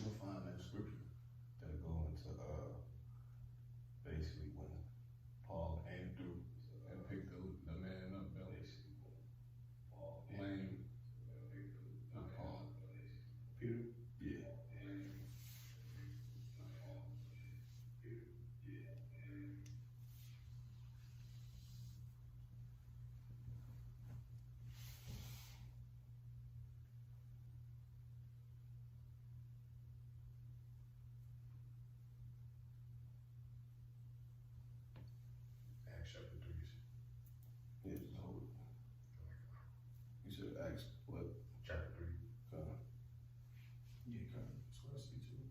You'll find that scripture that'll go into basically when Paul came through and picked the man up that was lame with Paul. Peter? Yeah. Acts chapter 3. Yeah, just hold it. You said Acts what? Chapter 3. Yeah, kind of. That's what I see too.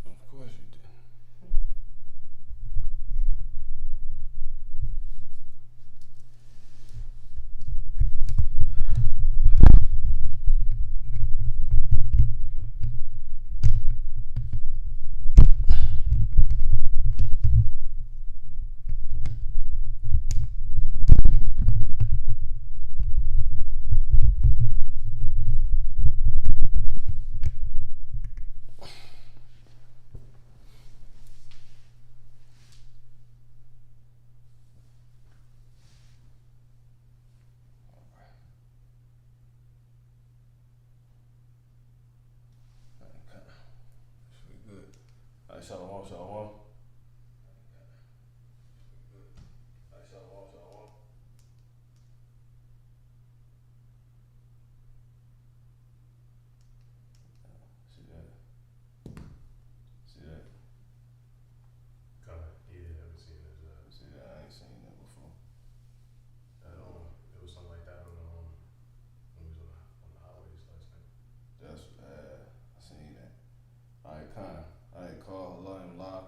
Of course you did. Good. All right, shalom, shalom. See that? See that? Yeah, I haven't seen it. See that? I ain't seen that before. It was something like that on when we was on the highways last night. That's I seen that. All right, kind. All right, call Allah and La.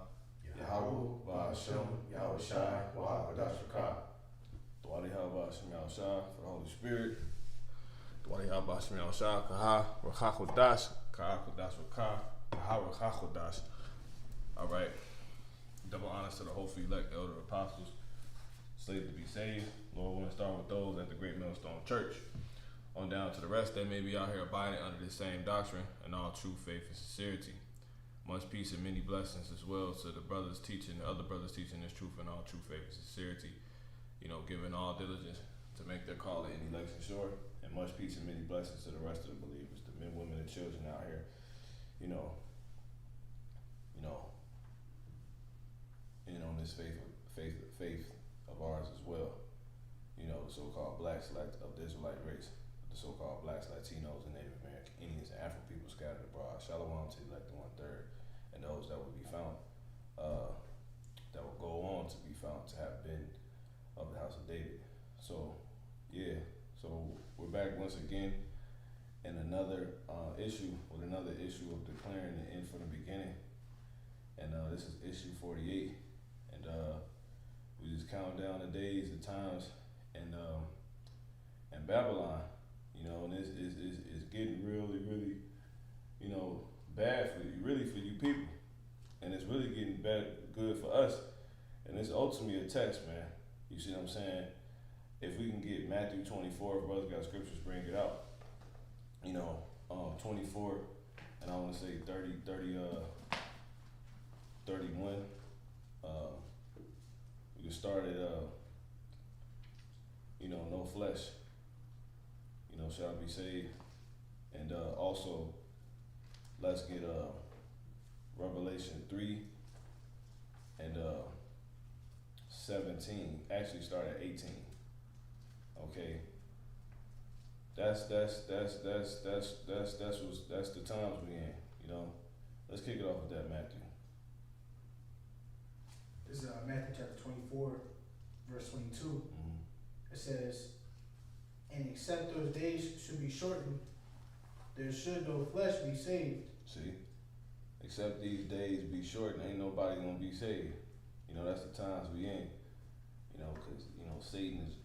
Yahweh, Ba'ashem, Yahweh Shai, Wahadash Rakah. Dwali Haba Shem Yahweh Shai for the Holy Spirit. Dwali Haba Shem Yahweh Shai, Kaha, Rachachodash, Kaha Kodash Rakah, Kaha Rachachodash. All right. Double honors to the hopeful elect elder apostles, slated to be saved. Lord, want to start with those at the Great Millstone Church. On down to the rest that may be out here abiding under the same doctrine and all true faith and sincerity. Much peace and many blessings as well to the brothers teaching, the other brothers teaching this truth and all true faith and sincerity. You know, giving all diligence to make their call and election sure. And much peace and many blessings to the rest of the believers, the men, women, and children out here. On this faith of ours as well. The so-called black select of the Israelite race, the so-called blacks, Latinos, and Native American Indians and Afro people scattered abroad. Shalom to elect the 1/3, and those that will be found, that will go on to be found to have been of the house of David. So, yeah. So we're back once again in another issue of declaring the end from the beginning, and this is issue 48, and we just count down the days, the times, and Babylon, and this is getting really, really, bad for you people, and it's really getting good for us, and it's ultimately a test, man. You see what I'm saying? If we can get Matthew 24, if brothers got scriptures, bring it out. 24, and I want to say 31. We can start at flesh, shall be saved. And also, let's get Revelation 3 and 17. Actually, start at 18. Okay. That's the times we in. Let's kick it off with that, Matthew. This is Matthew chapter 24, verse 22. Mm-hmm. It says, "And except those days should be shortened, there should no flesh be saved." See? Except these days be shortened, ain't nobody gonna be saved. That's the times we in. Because, Satan is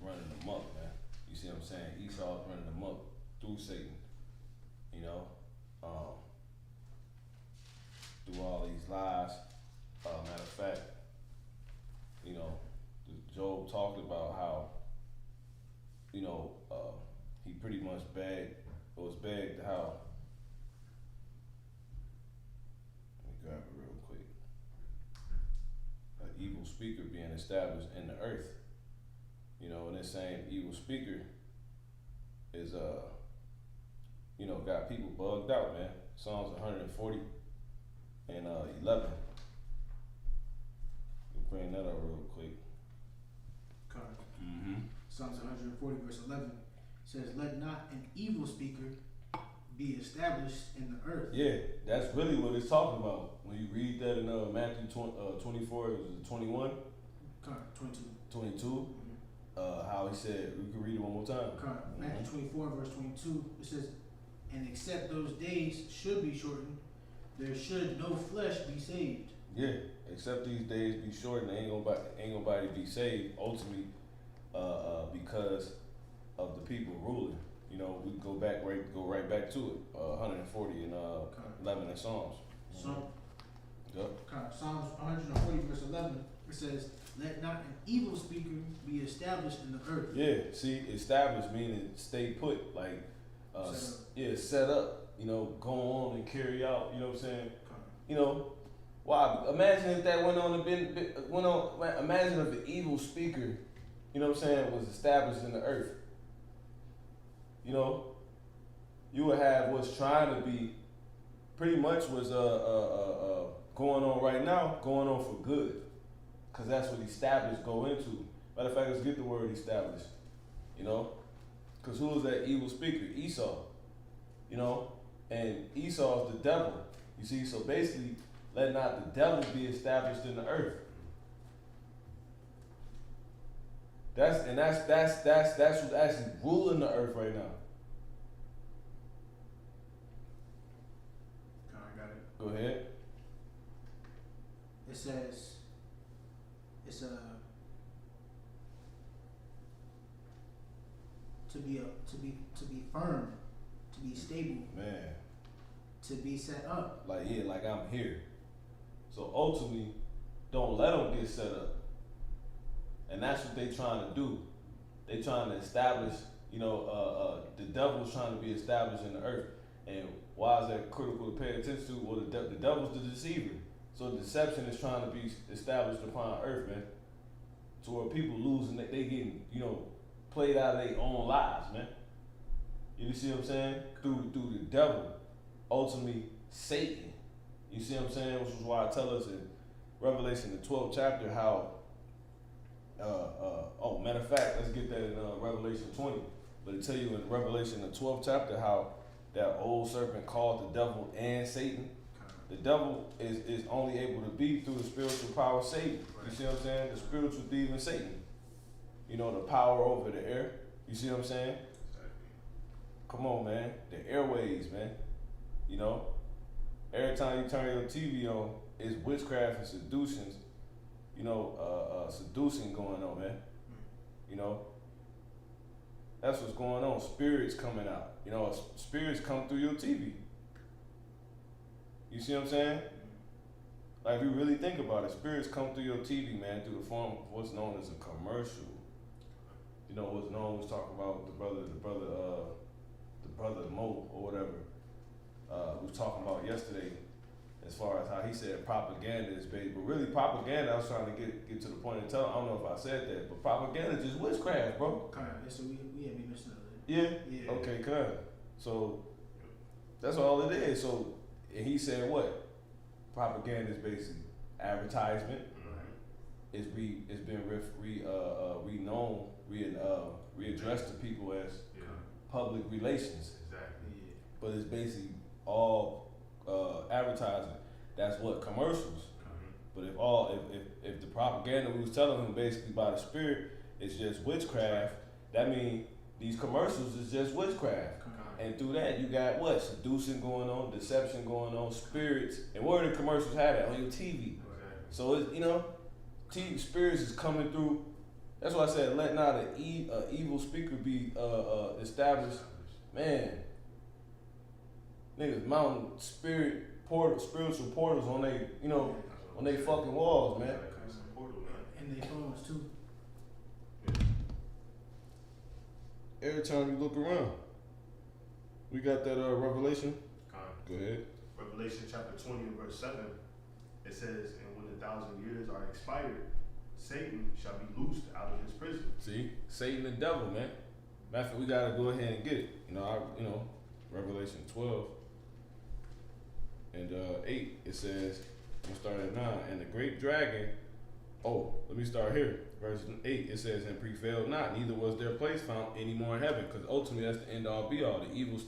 running amok, man. You see what I'm saying? Esau's running amok through Satan. Through all these lies. Matter of fact, Job talked about how, he pretty much begged how, let me grab it real quick, an evil speaker being established in the earth. And this same evil speaker is, got people bugged out, man. Psalms 140 and 11. We'll bring that up real quick. Correct. Mm-hmm. Psalms 140, verse 11 says, "Let not an evil speaker be established in the earth." Yeah, that's really what it's talking about. When you read that in Matthew 24, it was 21? Correct. 22. 22. How he said, we can read it one more time. Correct. Mm-hmm. Matthew 24, verse 22, it says, "And except those days should be shortened, there should no flesh be saved." Yeah, except these days be shortened, ain't nobody be saved. Ultimately, because of the people ruling. We go right back to it. 140 and 11 in Psalms. So, Yep. correct. Psalms 140, verse 11, it says, "Let not an evil speaker be established in the earth." Yeah, see, established meaning stay put, like, set up. Go on and carry out. You know what I'm saying? Correct. Why? Imagine if that went on. Imagine if the evil speaker, was established in the earth. You would have what's trying to be, pretty much was going on right now, going on for good, because that's what established go into. Matter of fact, let's get the word established. Because who was that evil speaker? Esau. And Esau is the devil. You see, so basically, let not the devil be established in the earth. That's who's actually ruling the earth right now. I got it. Go ahead. It says, it's to be firm, to be stable, Man. to be set up. Like I'm here. So ultimately, don't let them get set up. And that's what they trying to do. They trying to establish, the devil's trying to be established in the earth. And why is that critical to pay attention to? Well, the devil's the deceiver. So deception is trying to be established upon earth, man. To where people losing, they getting, played out of their own lives, man. You see what I'm saying? Through the devil. Ultimately, Satan. You see what I'm saying? Which is why I tell us in Revelation, the 12th chapter, how, matter of fact, let's get that in Revelation 20. But it tell you in Revelation, the 12th chapter, how that old serpent called the devil and Satan. The devil is only able to be through the spiritual power of Satan. You see what I'm saying? The spiritual thief and Satan. The power over the air. You see what I'm saying? Come on, man. The airways, man. Every time you turn your TV on, it's witchcraft and seductions. Seducing going on, man. That's what's going on. Spirits coming out. Spirits come through your TV. You see what I'm saying? Like, if you really think about it, spirits come through your TV, man, through the form of what's known as a commercial. What's known was talking about the brother Mo or whatever. We was talking about yesterday as far as how he said propaganda is based, but really propaganda. I was trying to get to the point of telling. I don't know if I said that, but propaganda is just witchcraft, bro. Kind of. So we missing out. Yeah. Yeah. Okay, good. So that's all it is. So and he said what? Propaganda is basically advertisement. It's been readdressed to people as public relations. Exactly. Yeah. But it's basically all advertising. That's what commercials. But if the propaganda we was telling him basically by the spirit is just witchcraft, that means these commercials is just witchcraft. And through that you got what? Seducing going on, deception going on, spirits. And where the commercials have that? On your TV. So it's, TV spirits is coming through. That's why I said let not an evil speaker be established. Man, niggas mounting spiritual portals on they on they fucking walls, man. And they phones too. Every time you look around, we got that Revelation. Go ahead. Revelation chapter 20 and verse 7, it says, and when 1,000 years are expired, Satan shall be loosed out of his prison. See, Satan the devil, man. Matter of fact, we gotta go ahead and get it. Revelation 12 and 8. It says, I'm gonna start at 9. And the great dragon. Oh, let me start here. Verse 8. It says, and prevailed not, neither was their place found any more in heaven, because ultimately that's the end all be all. The evil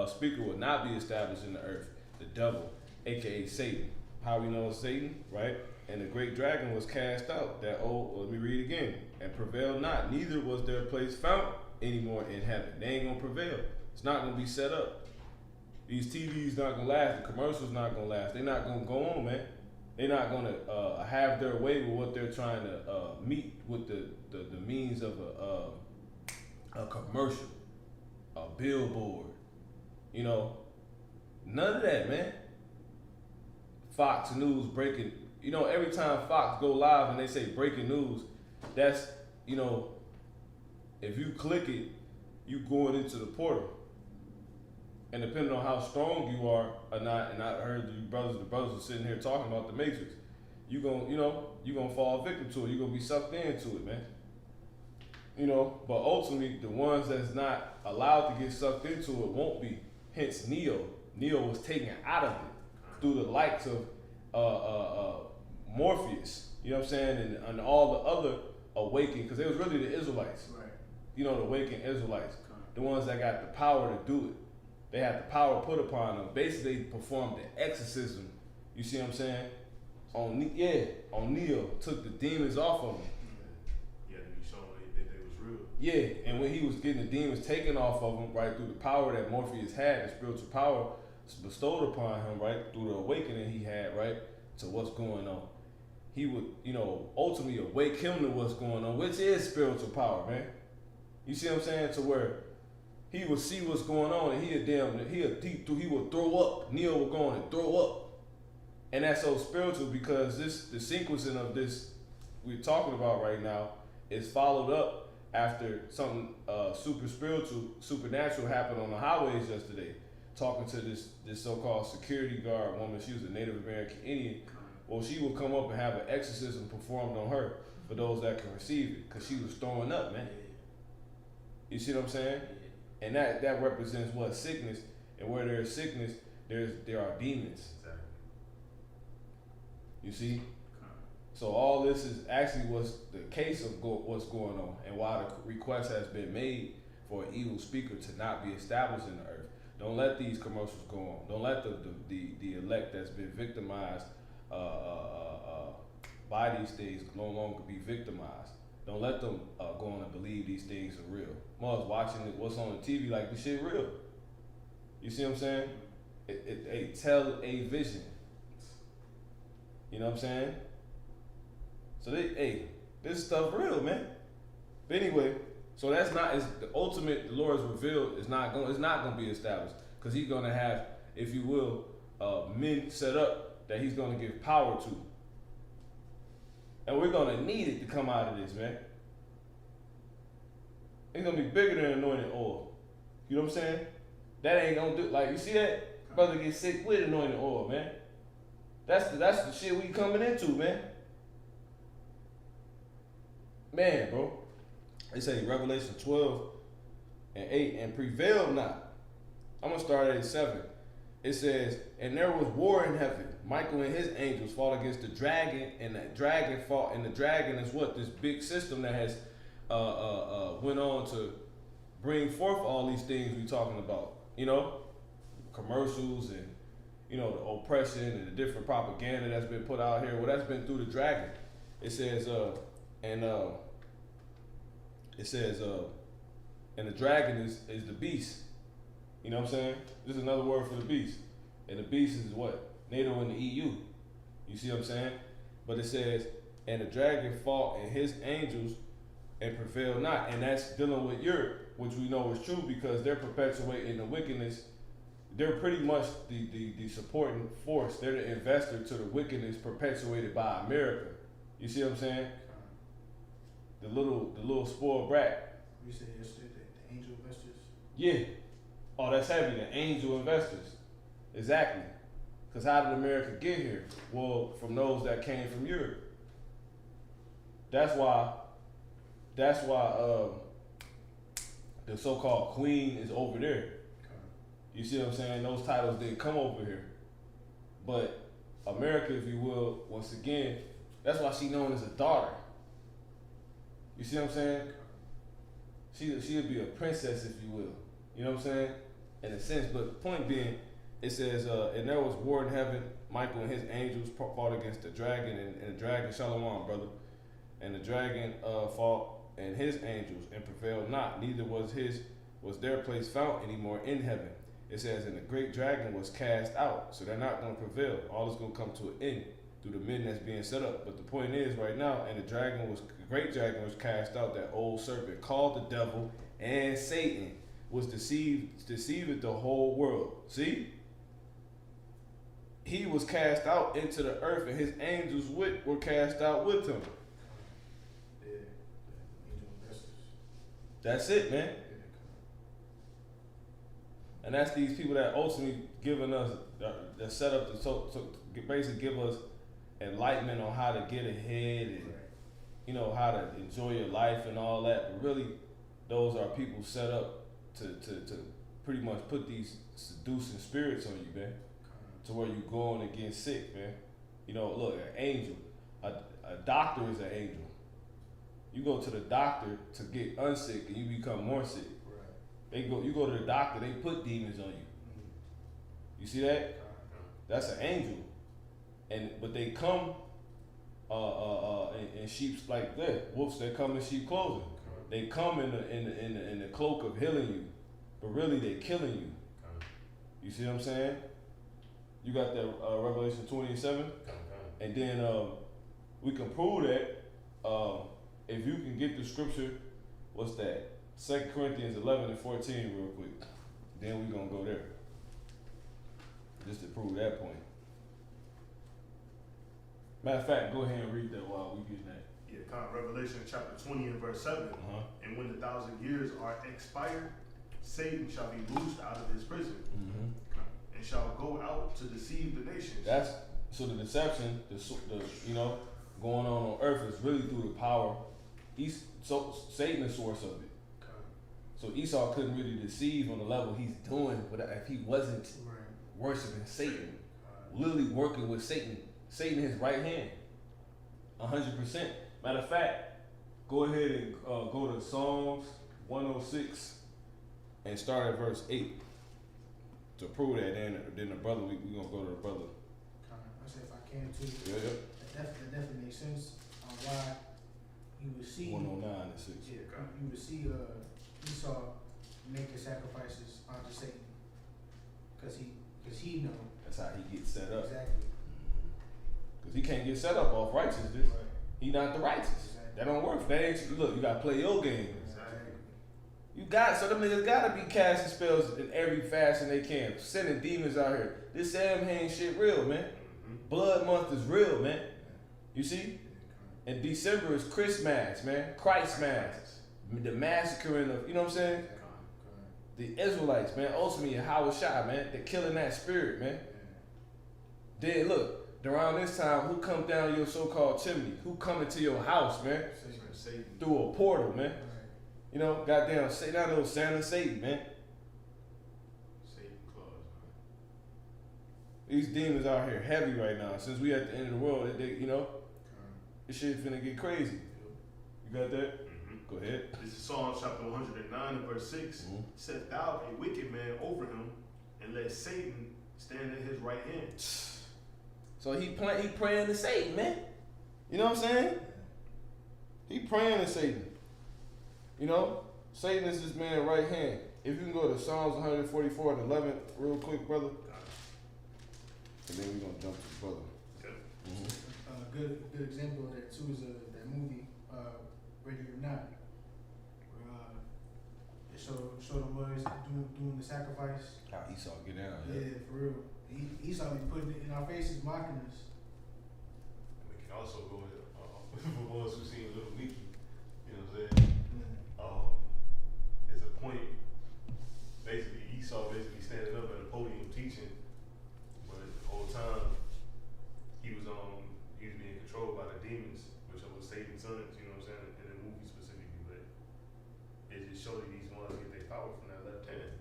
speaker will not be established in the earth. The devil, aka Satan. How we know it's Satan, right? And the great dragon was cast out. Let me read again. And prevailed not, neither was their place found anymore in heaven. They ain't gonna prevail. It's not gonna be set up. These TVs not gonna last. The commercials not gonna last. They're not gonna go on, man. They're not gonna have their way with what they're trying to meet with the means of a commercial, a billboard. None of that, man. Fox News breaking. Every time Fox go live and they say breaking news, that's, if you click it, you going into the portal. And depending on how strong you are or not, and I heard the brothers are sitting here talking about the Matrix, you gonna fall victim to it. You're gonna be sucked into it, man. But ultimately, the ones that's not allowed to get sucked into it won't be. Hence, Neo was taken out of it through the likes of Morpheus. You know what I'm saying, and all the other awakened, because it was really the Israelites. Right. The awakened Israelites, the ones that got the power to do it. They had the power put upon them. Basically, they performed the exorcism. You see what I'm saying? On Neo, took the demons off of him. Yeah, to be shown that they was real. Yeah, and when he was getting the demons taken off of him, right, through the power that Morpheus had, the spiritual power bestowed upon him, right, through the awakening he had, right, to what's going on. He would, ultimately awake him to what's going on, which is spiritual power, man. You see what I'm saying? To where he would see what's going on, and he would throw up. Neo would go on and throw up, and that's so spiritual because the sequencing of this we're talking about right now is followed up after something supernatural happened on the highways yesterday. Talking to this so-called security guard woman, she was a Native American Indian. Well, she would come up and have an exorcism performed on her for those that can receive it, because she was throwing up, man. You see what I'm saying? And that represents what? Sickness. And where there is sickness, there are demons. Exactly. You see? So all this is actually what's the case of what's going on, and why the request has been made for an evil speaker to not be established in the earth. Don't let these commercials go on. Don't let the elect that's been victimized by these things no longer be victimized. Don't let them go on and believe these things are real. Mother's watching what's on the TV like the shit real. You see what I'm saying? It tell a vision. You know what I'm saying? So this stuff real, man. But anyway, so that's not the ultimate. The Lord has revealed it's not gonna be established, because He's gonna have, if you will, men set up that He's gonna give power to, and we're gonna need it to come out of this, man. It's gonna be bigger than anointed oil. You know what I'm saying? That ain't gonna do, like, you see that? Brother get sick with anointing oil, man. That's the shit we coming into, man. Man, bro. They say Revelation 12:8, and prevail not. I'm gonna start at 7. It says, and there was war in heaven. Michael and his angels fought against the dragon, and the dragon fought. And the dragon is what? This big system that has went on to bring forth all these things we talking about. You know, commercials and the oppression and the different propaganda that's been put out here. Well, that's been through the dragon. It says, and the dragon is the beast. You know what I'm saying? This is another word for the beast. And the beast is what? NATO and the EU. You see what I'm saying? But it says, and the dragon fought and his angels and prevailed not. And that's dealing with Europe, which we know is true because they're perpetuating the wickedness. They're pretty much the supporting force. They're the investor to the wickedness perpetuated by America. You see what I'm saying? The little spoiled brat. You said yesterday the angel investors. Yeah. Oh, that's heavy. The angel investors. Exactly. Because how did America get here? Well, from those that came from Europe. That's why the so-called queen is over there. You see what I'm saying? Those titles didn't come over here. But America, if you will, once again, that's why she's known as a daughter. You see what I'm saying? She'll be a princess, if you will. You know what I'm saying? In a sense, but the point being, it says, and there was war in heaven. Michael and his angels fought against the dragon, and the dragon, Shalom, brother. And the dragon fought and his angels and prevailed not. Neither was their place found anymore in heaven. It says, and the great dragon was cast out. So they're not going to prevail. All is going to come to an end through the men that's being set up. But the point is, right now, and the great dragon was cast out, that old serpent called the devil and Satan, was deceived the whole world. See? He was cast out into the earth, and his angels were cast out with him. Yeah, angel investors. That's it, man. And that's these people that ultimately giving us the setup to basically give us enlightenment on how to get ahead and how to enjoy your life and all that. But really, those are people set up to pretty much put these seducing spirits on you, man, to where you going and getting sick, man. Look, an angel, a doctor is an angel. You go to the doctor to get unsick and you become more sick. You go to the doctor, they put demons on you. You see that? That's an angel. But they come in sheep's like that. Wolves, they come in sheep clothing. They come in the cloak of healing you, but really they killing you. You see what I'm saying? You got that Revelation 20:7, and then we can prove that if you can get the scripture. What's that? 2 Corinthians 11:14, real quick. Then we're gonna go there, just to prove that point. Matter of fact, go ahead and read that while we getting that. Yeah, Revelation chapter 20 and verse 7. And when the 1,000 years are expired, Satan shall be loosed out of his prison, and shall go out to deceive the nations. So the deception, the going on earth is really through the power. So Satan is the source of it. So Esau couldn't really deceive on the level he's doing, but if he wasn't worshiping Satan, literally working with Satan his right hand, 100%. Matter of fact, go ahead and go to Psalms 106 and start at verse 8 to prove that. Then the brother, we gonna go to the brother. I said if I can too. Yeah. That definitely makes sense on why you would see 109 and 6. Yeah, you would see Esau making sacrifices unto Satan, cause he know. That's how he gets set up. Exactly. Cause he can't get set up off righteousness. Right. He not the righteous. Exactly. That don't work. That ain't, look, you gotta play your game. Exactly. So them niggas gotta be casting spells in every fashion they can, sending demons out here. This Samhain shit real, man. Blood month is real, man. You see? And December is Christmas, man. Christ mass. The massacring of, you know what I'm saying? The Israelites, man, ultimately Howard Shah, man, they're killing that spirit, man. Then look, around this time, who come down your so-called chimney? Who come into your house, man? Satan. Through a portal, man. You know, goddamn, not no Santa Satan, man. Satan claws, man. These demons out here heavy right now. Since we at the end of the world, you know, this shit finna get crazy. You got that? Go ahead. This is Psalm chapter 109 and verse 6. Set thou a wicked man over him, and let Satan stand at his right hand. So he praying to Satan, man. You know what I'm saying? He praying to Satan. You know, Satan is this man's right hand. If you can go to Psalms 144 and 11 real quick, brother. And then we're gonna jump to the brother. Okay. Good example of that too is that movie, Ready or Not, where it showed them boys doing the sacrifice. How Esau get down? Yeah, for real. Esau be putting it in our faces, mocking us. We can also go with for boys who seen Little Nicky. You know what I'm saying? There's a point. Basically, Esau standing up at a podium teaching, but the whole time he was being controlled by the demons, which was Satan's sons. You know what I'm saying? In the movie specifically, but it just showed you these ones get their power from that left hand.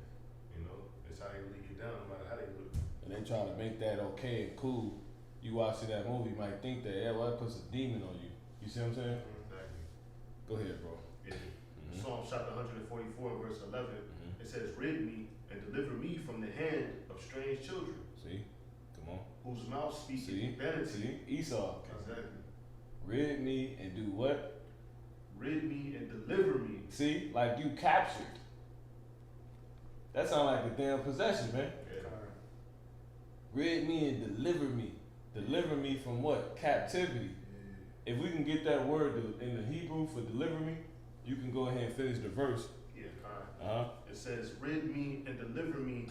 You know, it's how they really get down, no matter how they look. And they try to make that okay and cool. You watching that movie, you might think that, well, that puts a demon on you. You see what I'm saying? Exactly. Go ahead, bro. Yeah. Psalm chapter 144 verse 11. It says, "Rid me and deliver me from the hand of strange children." See? Come on. Whose mouth speaks vanity. See? Esau. Exactly. Rid me and do what? Rid me and deliver me. See? Like you captured. That sound like a damn possession, man. Yeah. Rid me and deliver me. Deliver me from what? Captivity. If we can get that word in the Hebrew for deliver me, you can go ahead and finish the verse. Yeah, It says, "Rid me and deliver me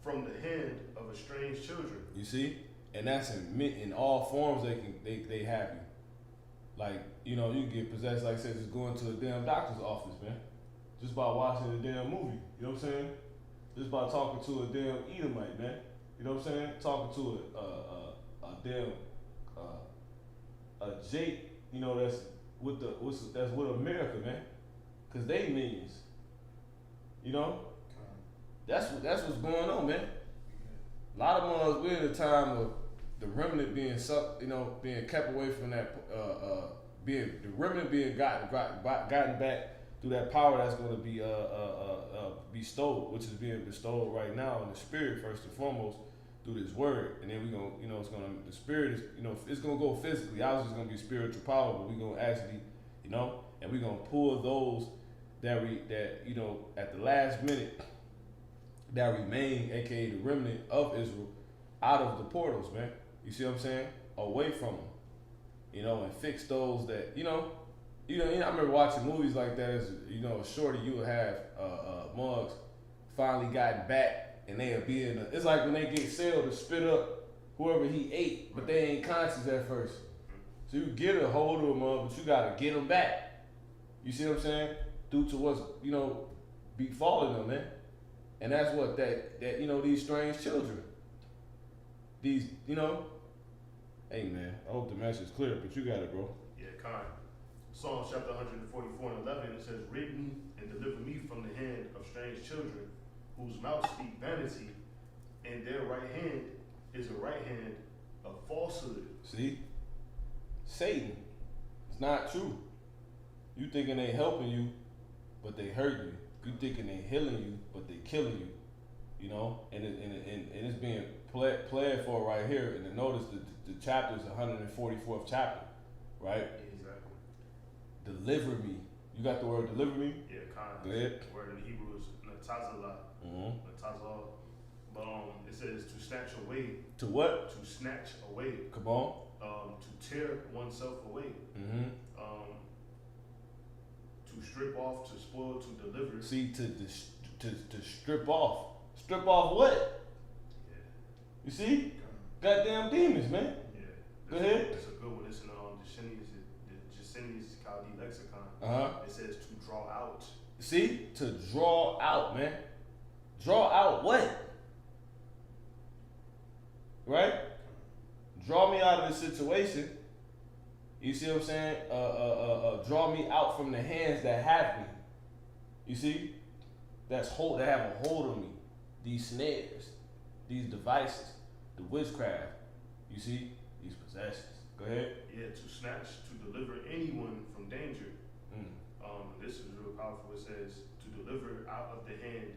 from the hand of estranged children." You see? And that's in all forms they have you. Like, you know, you can get possessed, like I said, just going to a damn doctor's office, man. Just by watching a damn movie. You know what I'm saying? Just by talking to a damn Edomite, man. You know what I'm saying? Talking to a damn a Jake, you know, that's with America, man. Cause they millions. You know? That's what's going on, man. A lot of us, we're in a time of the remnant being sucked, you know, being kept away from that, the remnant being gotten back through that power that's going to be bestowed, which is being bestowed right now in the spirit first and foremost through this word, and then we gonna, you know, the spirit is, you know, it's gonna go physically. Obviously, it's gonna be spiritual power, but we gonna actually, you know, and we gonna pull those that you know at the last minute that remain, aka the remnant of Israel, out of the portals, man. You see what I'm saying? Away from them, you know, and fix those that, you know. I remember watching movies like that as, you know, shorty, you would have mugs finally gotten back, and they'll be in it's like when they get sailed to spit up whoever he ate, but they ain't conscious at first. So you get a hold of them, but you gotta get them back. You see what I'm saying? Due to what's, you know, befalling them, man. And that's what that you know, these strange children. These, you know, hey man, I hope the message is clear, but you got it, bro. Yeah, kind. Psalm chapter 144 and 11, it says, "Rid me and deliver me from the hand of strange children, whose mouths speak vanity, and their right hand is a right hand of falsehood." See? Satan. It's not true. You thinking they helping you, but they hurt you. You thinking they healing you, but they killing you. You know? And it's being played for right here. And notice the chapter is 144th chapter. Right? Exactly. Deliver me. You got the word deliver me? Yeah, kind. Go ahead. The word in Hebrew is natazala. Natazal. But it says to snatch away. To what? To snatch away. Come on. To tear oneself away. To strip off, to spoil, to deliver. See, to strip off. Strip off what? Yeah. You see? Goddamn demons, man. Yeah. Go ahead. It's a good one. It's in the Jacini's Chaldee lexicon. Uh-huh. It says to draw out. See? To draw out, man. Draw out what? Right? Draw me out of the situation. You see what I'm saying? Draw me out from the hands that have me. You see? That have a hold of me. These snares, these devices, the witchcraft. You see? These possessions. Go ahead. Yeah, to snatch, to deliver anyone from danger. This is real powerful. It says to deliver out of the hand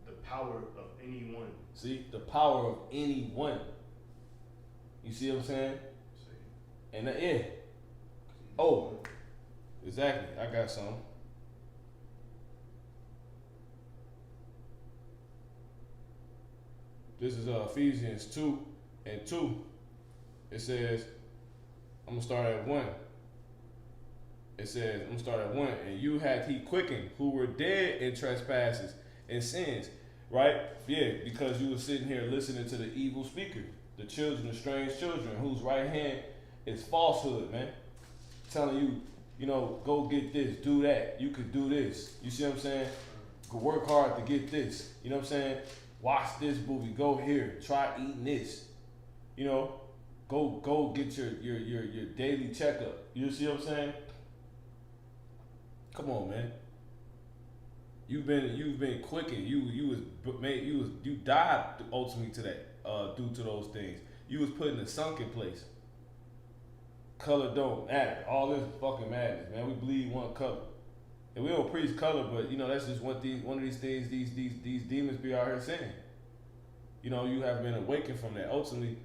the power of anyone. See? The power of anyone. You see what I'm saying? And yeah. Oh, exactly. I got some. This is Ephesians 2:2. It says, I'm going to start at 1. It says, I'm going to start at 1. And you hath he quickened, who were dead in trespasses and sins. Right? Yeah, because you were sitting here listening to the evil speaker, the children, the strange children, whose right hand is falsehood, man. Telling you, you know, go get this, do that. You could do this. You see what I'm saying? Go work hard to get this. You know what I'm saying? Watch this movie. Go here. Try eating this. You know, go get your daily checkup. You see what I'm saying? Come on, man. You've been quickened. You died ultimately to that due to those things. You was put in a sunken place. Color don't matter. All this fucking madness, man. We believe one color. And we don't preach color, but you know, that's just one of these things these demons be out here saying. You know, you have been awakened from that ultimately,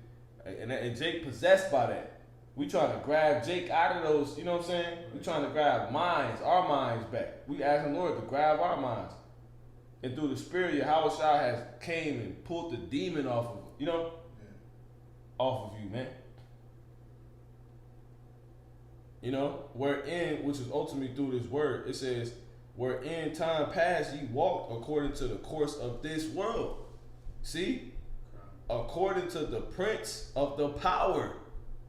and Jake possessed by that. We trying to grab Jake out of those, you know what I'm saying? We trying to grab our minds back. We asking the Lord to grab our minds. And through the spirit, Yahweh Shai has came and pulled the demon off of, you know, off of you, man. You know, wherein, which is ultimately through this word, it says, wherein time past ye walked according to the course of this world. See? According to the prince of the power.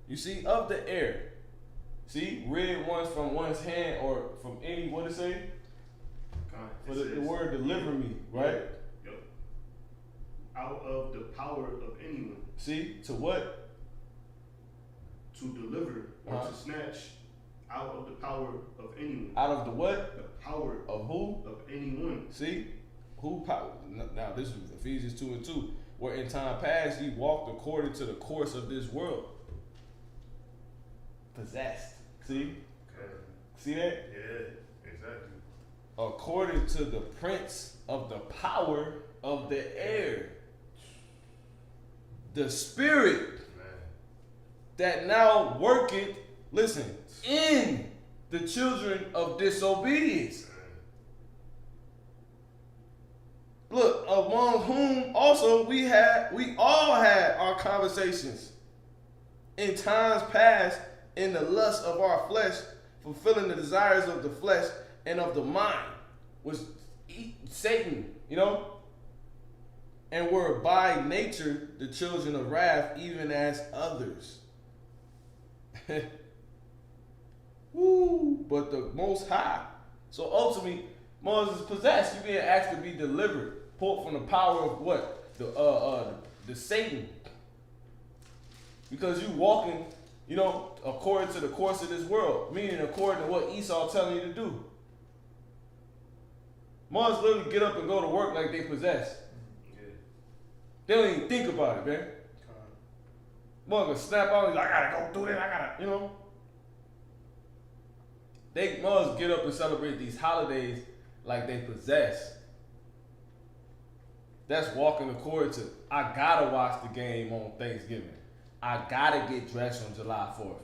You see, of the air. See, read once from one's hand or from any, what it say? For the word deliver me, right? Yep. Out of the power of anyone. See, to what? To deliver or to snatch out of the power of anyone. Out of the what? The power of who? Of anyone. See? Who power? Now this is Ephesians 2:2. Where in time past ye walked according to the course of this world. Possessed. See? Okay. See that? Yeah, exactly. According to the prince of the power of the air. The spirit that now worketh, listen, in the children of disobedience. Look, among whom also we all had our conversations in times past in the lust of our flesh, fulfilling the desires of the flesh and of the mind, which Satan, you know, and were by nature the children of wrath, even as others. Woo! But the Most High. So ultimately, Moses is possessed. You being asked to be delivered, pulled from the power of what? The Satan. Because you walking, you know, according to the course of this world, meaning according to what Esau telling you to do. Moses literally get up and go to work like they possessed. Yeah. They don't even think about it, man. Moses snap out, he's like, I gotta go do this, you know. They must get up and celebrate these holidays like they possess. That's walking according to, I gotta watch the game on Thanksgiving. I gotta get dressed on July 4th.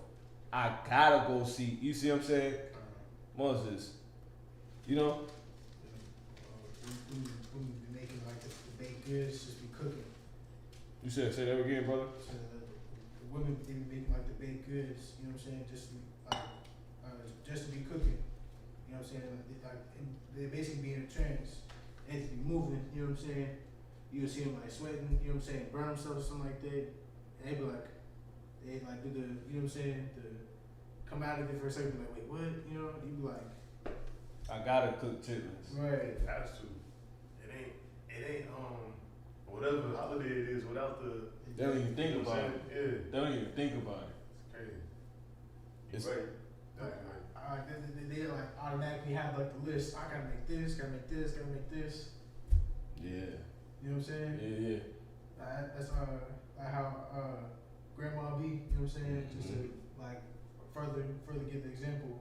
I gotta go see, you see what I'm saying? Moses, you know? We be making like the baked goods, just be cooking. You said, say that again, brother? So the women, they be making like the baked goods, you know what I'm saying? Just to be cooking, you know what I'm saying? They basically be in a trance, and to be moving, you know what I'm saying? You'll see them like sweating, you know what I'm saying? Burn themselves or something like that. And they be like, do the, you know what I'm saying? To come out of it for a second, be like, wait, what? You know, you be like, I gotta cook chitlins. right. Has to. And it ain't whatever holiday it is without the. They don't even think You know what about I'm it. saying? Yeah. They don't even think about it. It's crazy. It's- You're right. Right. They like automatically have like the list. I gotta make this, gotta make this, gotta make this. Yeah. You know what I'm saying? Yeah. That's like how Grandma B. You know what I'm saying? Just to like further give the example.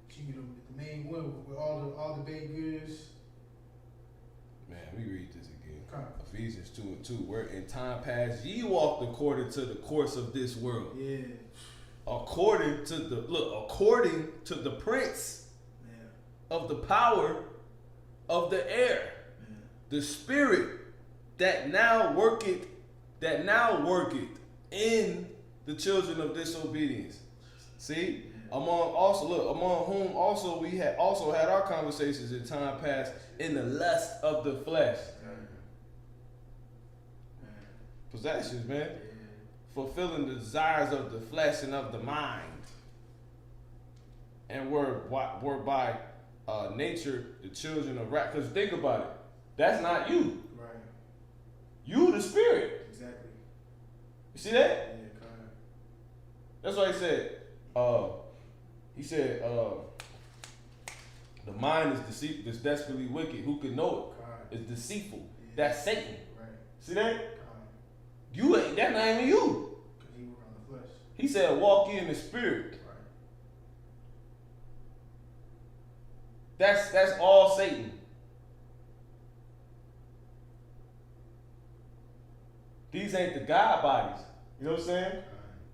She be the main one with all the baked goods. Man, we read this again. Come. Ephesians 2:2. Where in time past ye walked according to the course of this world. Yeah. According to the prince Man. of the power of the air, Man. the spirit that now worketh in the children of disobedience. See? Among whom also we had our conversations in time past in the lust of the flesh. Possessions, man. Fulfilling the desires of the flesh and of the mind. And were by nature the children of wrath. Because think about it. That's not you. Right. You the spirit. Exactly. You see that? Yeah, kind of. That's why he said, the mind is desperately wicked. Who can know it? It's deceitful. Yeah. That's Satan. Right. See that? Kind You ain't, that's not even you. Cause he work on the flesh. He said, walk in the spirit. Right. That's all Satan. These ain't the God bodies. You know what I'm saying?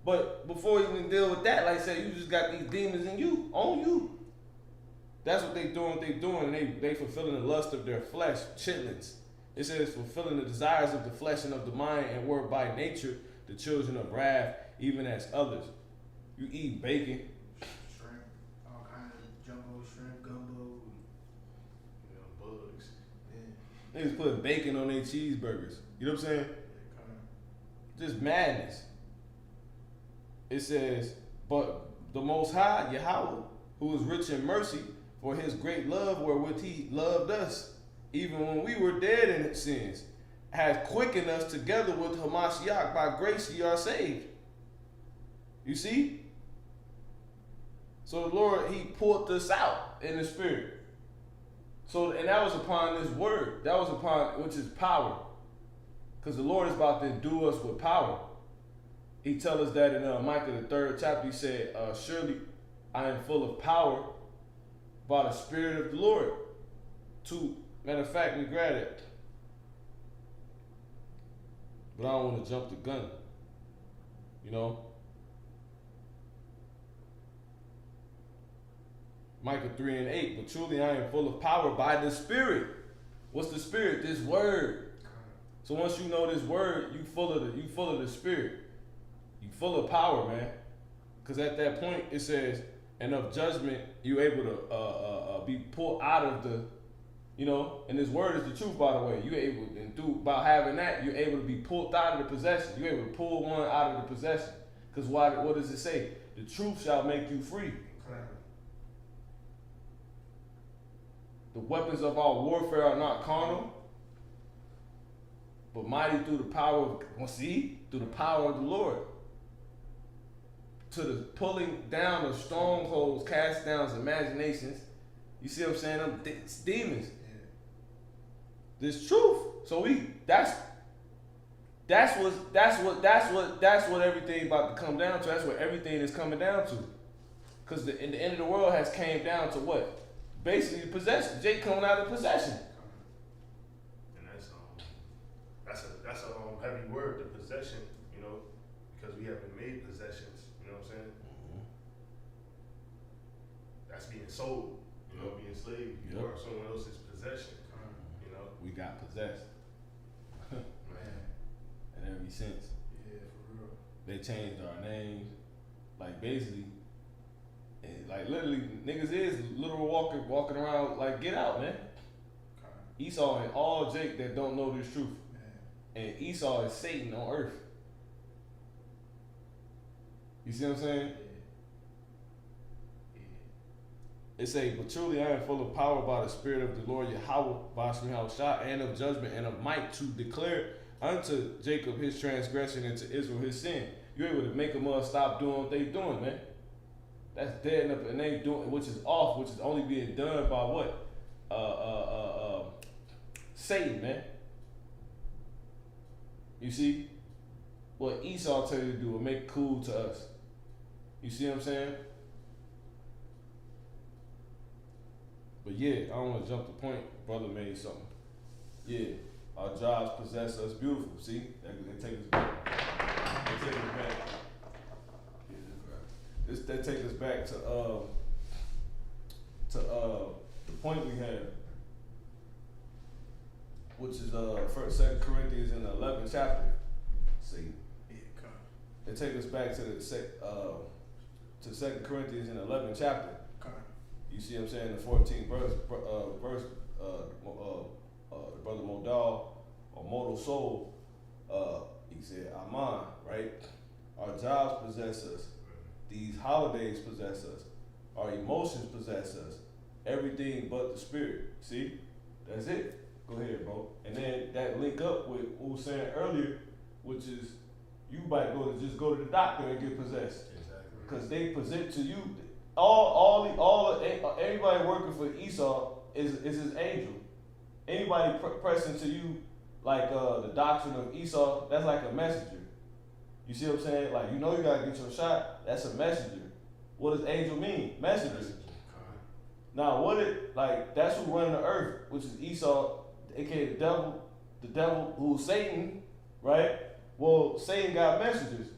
But before you even deal with that, like I said, you just got these demons in you, on you. That's what they doing. They fulfilling the lust of their flesh, chitlins. It says fulfilling the desires of the flesh and of the mind, and were by nature the children of wrath, even as others. You eat bacon. Shrimp, all kind of jumbo shrimp, gumbo. You know, bugs. Yeah. Niggas putting bacon on their cheeseburgers. You know what I'm saying? Yeah, kind of. Just madness. It says, but the Most High, Yahweh, who is rich in mercy, for his great love wherewith he loved us, even when we were dead in sins, hath quickened us together with Hamashiach. By grace ye are saved. You see? So the Lord, he pulled us out in the spirit. So, and that was upon this word. That was upon, which is power. Because the Lord is about to endue us with power. He tells us that in Micah the 3rd chapter. He said, surely I am full of power by the Spirit of the Lord. Matter of fact, we grab it. But I don't want to jump the gun. You know? Micah 3:8. But truly I am full of power by the Spirit. What's the Spirit? This word. So once you know this word, you full of the Spirit. You full of power, man. Because at that point it says, and of judgment you able to be pulled out of the, you know, and this word is the truth, by the way. You able, and through by having that, you're able to be pulled out of the possession. You're able to pull one out of the possession. Because what does it say? The truth shall make you free. The weapons of our warfare are not carnal, but mighty through the power of, through the power of the Lord. To the pulling down of strongholds, cast down imaginations. You see what I'm saying? Them demons. Yeah. This truth. So that's what everything about to come down to. That's what everything is coming down to. Because the end of the world has came down to what? Basically possession. Jake coming out of possession. And that's a heavy word, the possession, you know, because we haven't made possessions, you know what I'm saying? Mm-hmm. That's being sold, you know, being slave. You Yep. are someone else's possession, you know. We got possessed. Man. And ever since, Yeah, for real. they changed our names. Like basically, and like literally, niggas is literal walking around like, get out, man. Esau and all Jake that don't know this truth. Man. And Esau is Satan on earth. You see what I'm saying? Yeah. It say, but truly I am full of power by the Spirit of the Lord Yahweh, Bashmi Shah, and of judgment and of might to declare unto Jacob his transgression and to Israel his sin. You able to make them stop doing what they doing, man. That's dead enough, and they doing, which is off, which is only being done by what? Satan, man. You see? What Esau tell you to do will make it cool to us. You see what I'm saying? But yeah, I don't want to jump the point. Brother made something. Yeah, our jobs possess us. Beautiful. See, they take us back. They take us back. That takes us back to the point we had, which is 2 Corinthians in the 11th chapter. See, it takes us back to to 2 Corinthians in the 11th chapter. You see what I'm saying? The 14th verse, Brother Modal or Modal Soul, he said, Aman, right? Our jobs possess us. These holidays possess us. Our emotions possess us. Everything but the spirit. See? That's it. Go ahead, bro. And then that link up with what we were saying earlier, which is you might just go to the doctor and get possessed. Exactly. Because they present to you everybody working for Esau is his angel. Anybody pressing to you like the doctrine of Esau, that's like a messenger. You see what I'm saying? Like, you know you gotta get your shot. That's a messenger. What does angel mean? Messenger. Now, that's who run the earth, which is Esau, aka the devil who's Satan, right? Well, Satan got messengers,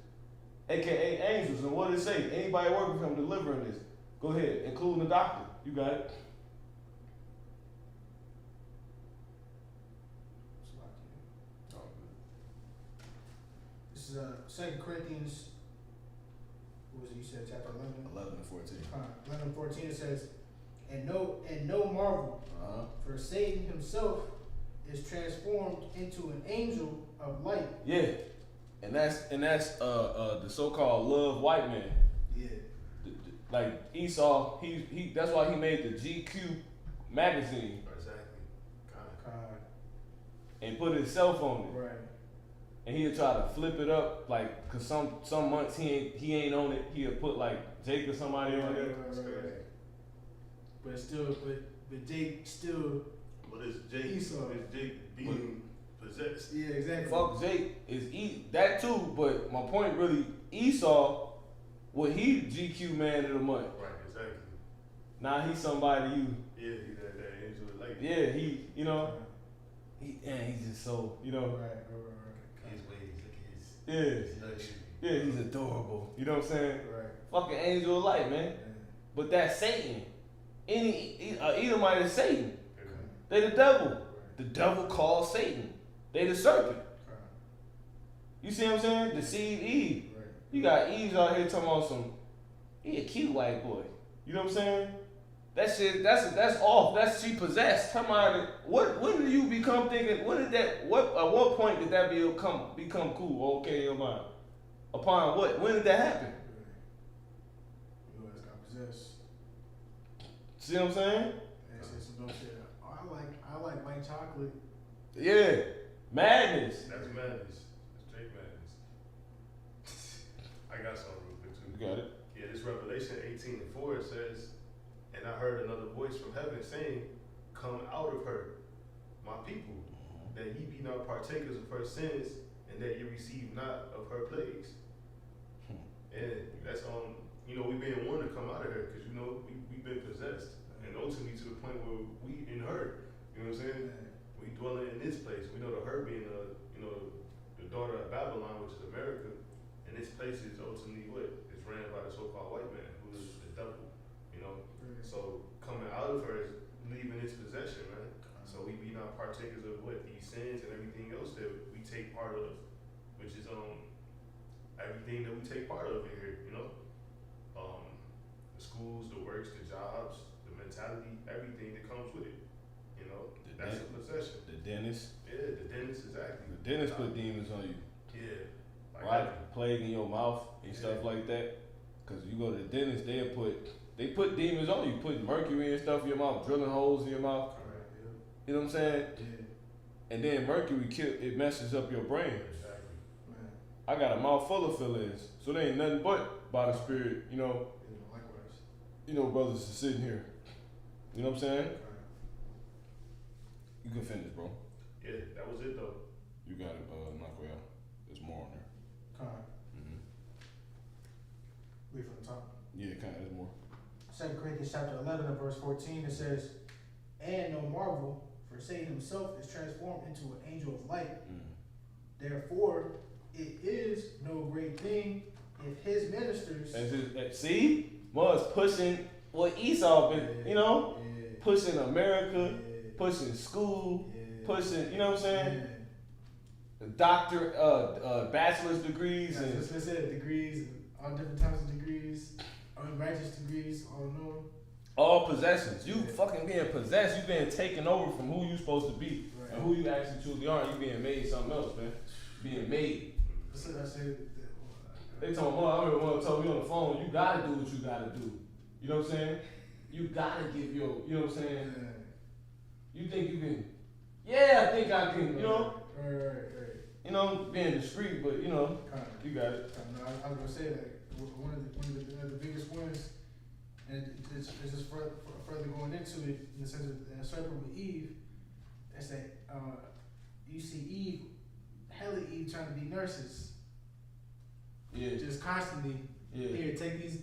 aka angels. And what did it say? Anybody working for him delivering this? Go ahead, including the doctor. You got it. This is 2 Corinthians, what was it you said, chapter 11? 11 and 14. 11 and 14 it says, and no marvel, for Satan himself is transformed into an angel of light. Yeah. And that's the so-called love white man. Yeah. Like Esau, he that's why he made the GQ magazine. Exactly. And put himself on it. Right. And he'll try to flip it up, like, cause some months he ain't on it. He'll put like Jake or somebody on it. Right. But Jake still. What is Jake? Esau. Is Jake being possessed? Yeah, exactly. Fuck Jake is that too. But my point really, Esau, he GQ man of the month. Right. Exactly. Now he's somebody you. Yeah, he's that angel of light. Yeah, he's just so, Right. His ways, look at his. Yeah. His luxury. Yeah, he's adorable. You know what I'm saying? Right. Fucking angel of light, man. Yeah. But that's Satan. Edomite is Satan. Okay. They the devil. Right. The devil called Satan. They the serpent. Right. You see what I'm saying? Deceive Eve. Right. You got Eve out here talking about he a cute white boy. You know what I'm saying? That shit, that's off. She possessed. Somebody, when did you become thinking, at what point did that become cool or okay in your mind? Upon what? When did that happen? You always got possessed. See what I'm saying? And it says some dumb shit. Oh, I like white chocolate. Yeah. Madness. That's madness. That's straight madness. I got something real quick too. You got it. Yeah, this Revelation 18:4 it says, and I heard another voice from heaven saying, come out of her, my people, that ye be not partakers of her sins, and that ye receive not of her plagues. And that's we being warned to come out of her, because we've been possessed, and ultimately to the point where we in her. You know what I'm saying? We dwelling in this place. We know the her being the daughter of Babylon, which is America, and this place is ultimately what is ran by the so-called white man, who is the devil. So coming out of her is leaving its possession, man. So we be not partakers of what these sins and everything else that we take part of, which is everything that we take part of in here, the schools, the works, the jobs, the mentality, everything that comes with it. That's a possession. The dentist. Yeah, the dentist, exactly. The dentist put demons on you. Yeah. Right? Plague in your mouth and stuff like that. Cause you go to the dentist, they'll put they put demons on you, putting mercury and stuff in your mouth, drilling holes in your mouth. Correct. You know what I'm saying? Yeah. And then mercury it messes up your brain. Exactly. Man. I got a mouth full of fill-ins, so there ain't nothing but by the Spirit. Yeah, likewise. Brothers are sitting here. You know what I'm saying? Correct. You can finish, bro. Yeah, that was it though. You got it, Nakoya. There's more on there. Correct. Mm-hmm. Read from the top. Yeah, kind of. There's more. 2 Corinthians chapter 11 and verse 14, it says, "And no marvel, for Satan himself is transformed into an angel of light. Therefore, it is no great thing if his ministers..." See? Mud's pushing what Esau been, Yeah. pushing America, Yeah. pushing school, Yeah. pushing, you know what I'm saying? Yeah. Bachelor's degrees Yeah, and just let's say degrees, all different types of degrees, unrighteous degrees, all known. all possessions. You Yeah. fucking being possessed. You being taken over from who you supposed to be Right. and who you actually truly are. You being made something else, man. Being made. That's what I said. They told me, I remember one told me on the phone, you gotta do what you gotta do. You know what I'm saying? You gotta give your, you know what I'm saying? You think you can, I think I can, Right. being discreet, but Kind of. you got it. No, I was gonna say that one of the biggest ones, and it's just further going into it in the sense of the serpent with Eve. That's that you see Eve, hella Eve trying to be nurses, Yeah. just constantly. Yeah. Here, take this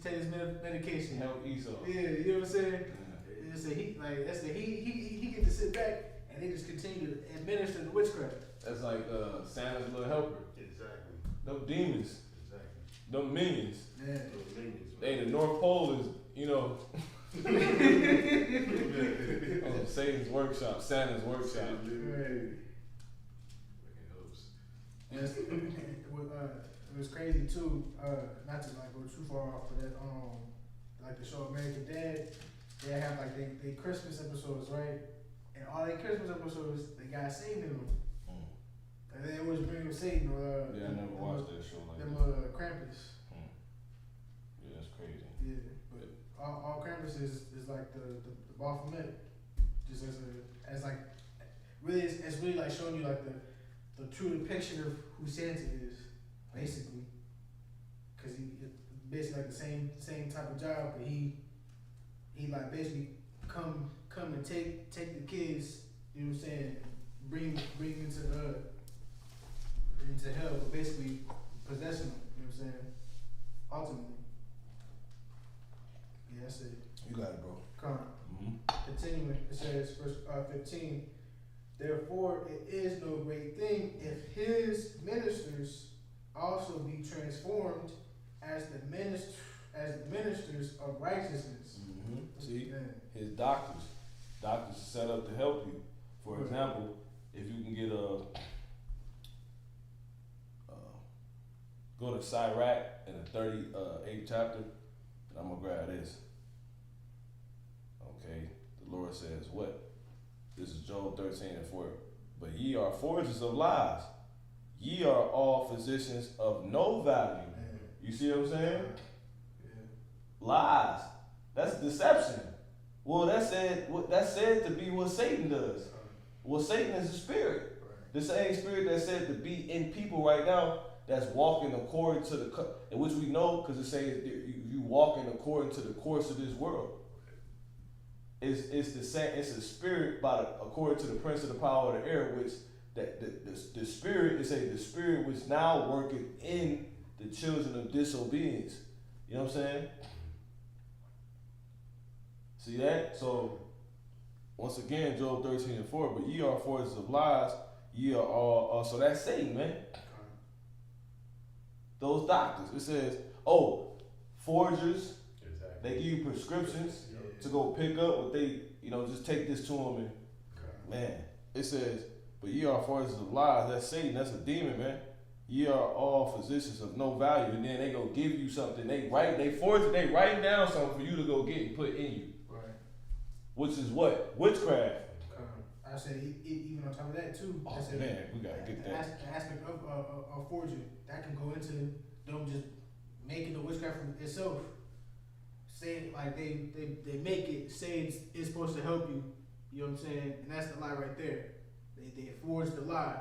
medication. Help Esau. Yeah, you know what I'm saying? Yeah. It's a he get to sit back and they just continue to administer the witchcraft. That's like Santa's little helper. Exactly. Them demons, Exactly. them minions. Yeah. Those minions, man. Hey, the North Pole is, Satan's workshop, Santa's workshop. Right. Fucking hopes. Yes. It was crazy too. Not to like go too far off, but that like the show American Dad, they have like they Christmas episodes, right? And all their Christmas episodes, they got Satan in them. And they always bring up Satan or Yeah, I never watched that show like them that. Krampus. Yeah, that's crazy. Yeah, but all Krampus is like the Baphomet, just as like really it's really like showing you like the true depiction of who Santa is, basically, because he basically like the same type of job, but he like basically come and take the kids, you know what I'm saying, bring into hell, but basically possessing them, you know what I'm saying, ultimately. Yeah, that's it. You got it, bro. Come on. Continuing, it says, verse 15, "Therefore it is no great thing if his ministers also be transformed as the ministers of righteousness." See, Yeah. his doctors are set up to help you. For example, if you can get go to Sirach in the 38th chapter, and I'm gonna grab this. Okay, the Lord says what? This is Job 13:4. "But ye are forgers of lies. Ye are all physicians of no value." You see what I'm saying? Yeah. Lies. That's deception. Well, that's said to be what Satan does. Well, Satan is a spirit. Right. The same spirit that's said to be in people right now, that's walking according to in which we know, because it says you walking according to the course of this world. It's the same. It's a spirit according to the prince of the power of the air, which that the spirit is the spirit which now working in the children of disobedience. You know what I'm saying? See that? So once again, Job 13:4. "But ye are forgers of lies. Ye are all." So that's Satan, man. Those doctors. It says, forgers. Exactly. They give you prescriptions to go pick up what they, just take this to them and, man, it says, "But ye are forgers of lies." That's Satan. That's a demon, man. "Ye are all physicians of no value." And then they go give you something. They writing down something for you to go get and put in you. Right. Which is what? Witchcraft. I said even on top of that too. Oh I said, man, we gotta get the that. aspect of forgery that can go into them just making the witchcraft itself. say like they make it say it's supposed to help you. You know what I'm saying? And that's the lie right there. They forge the lie.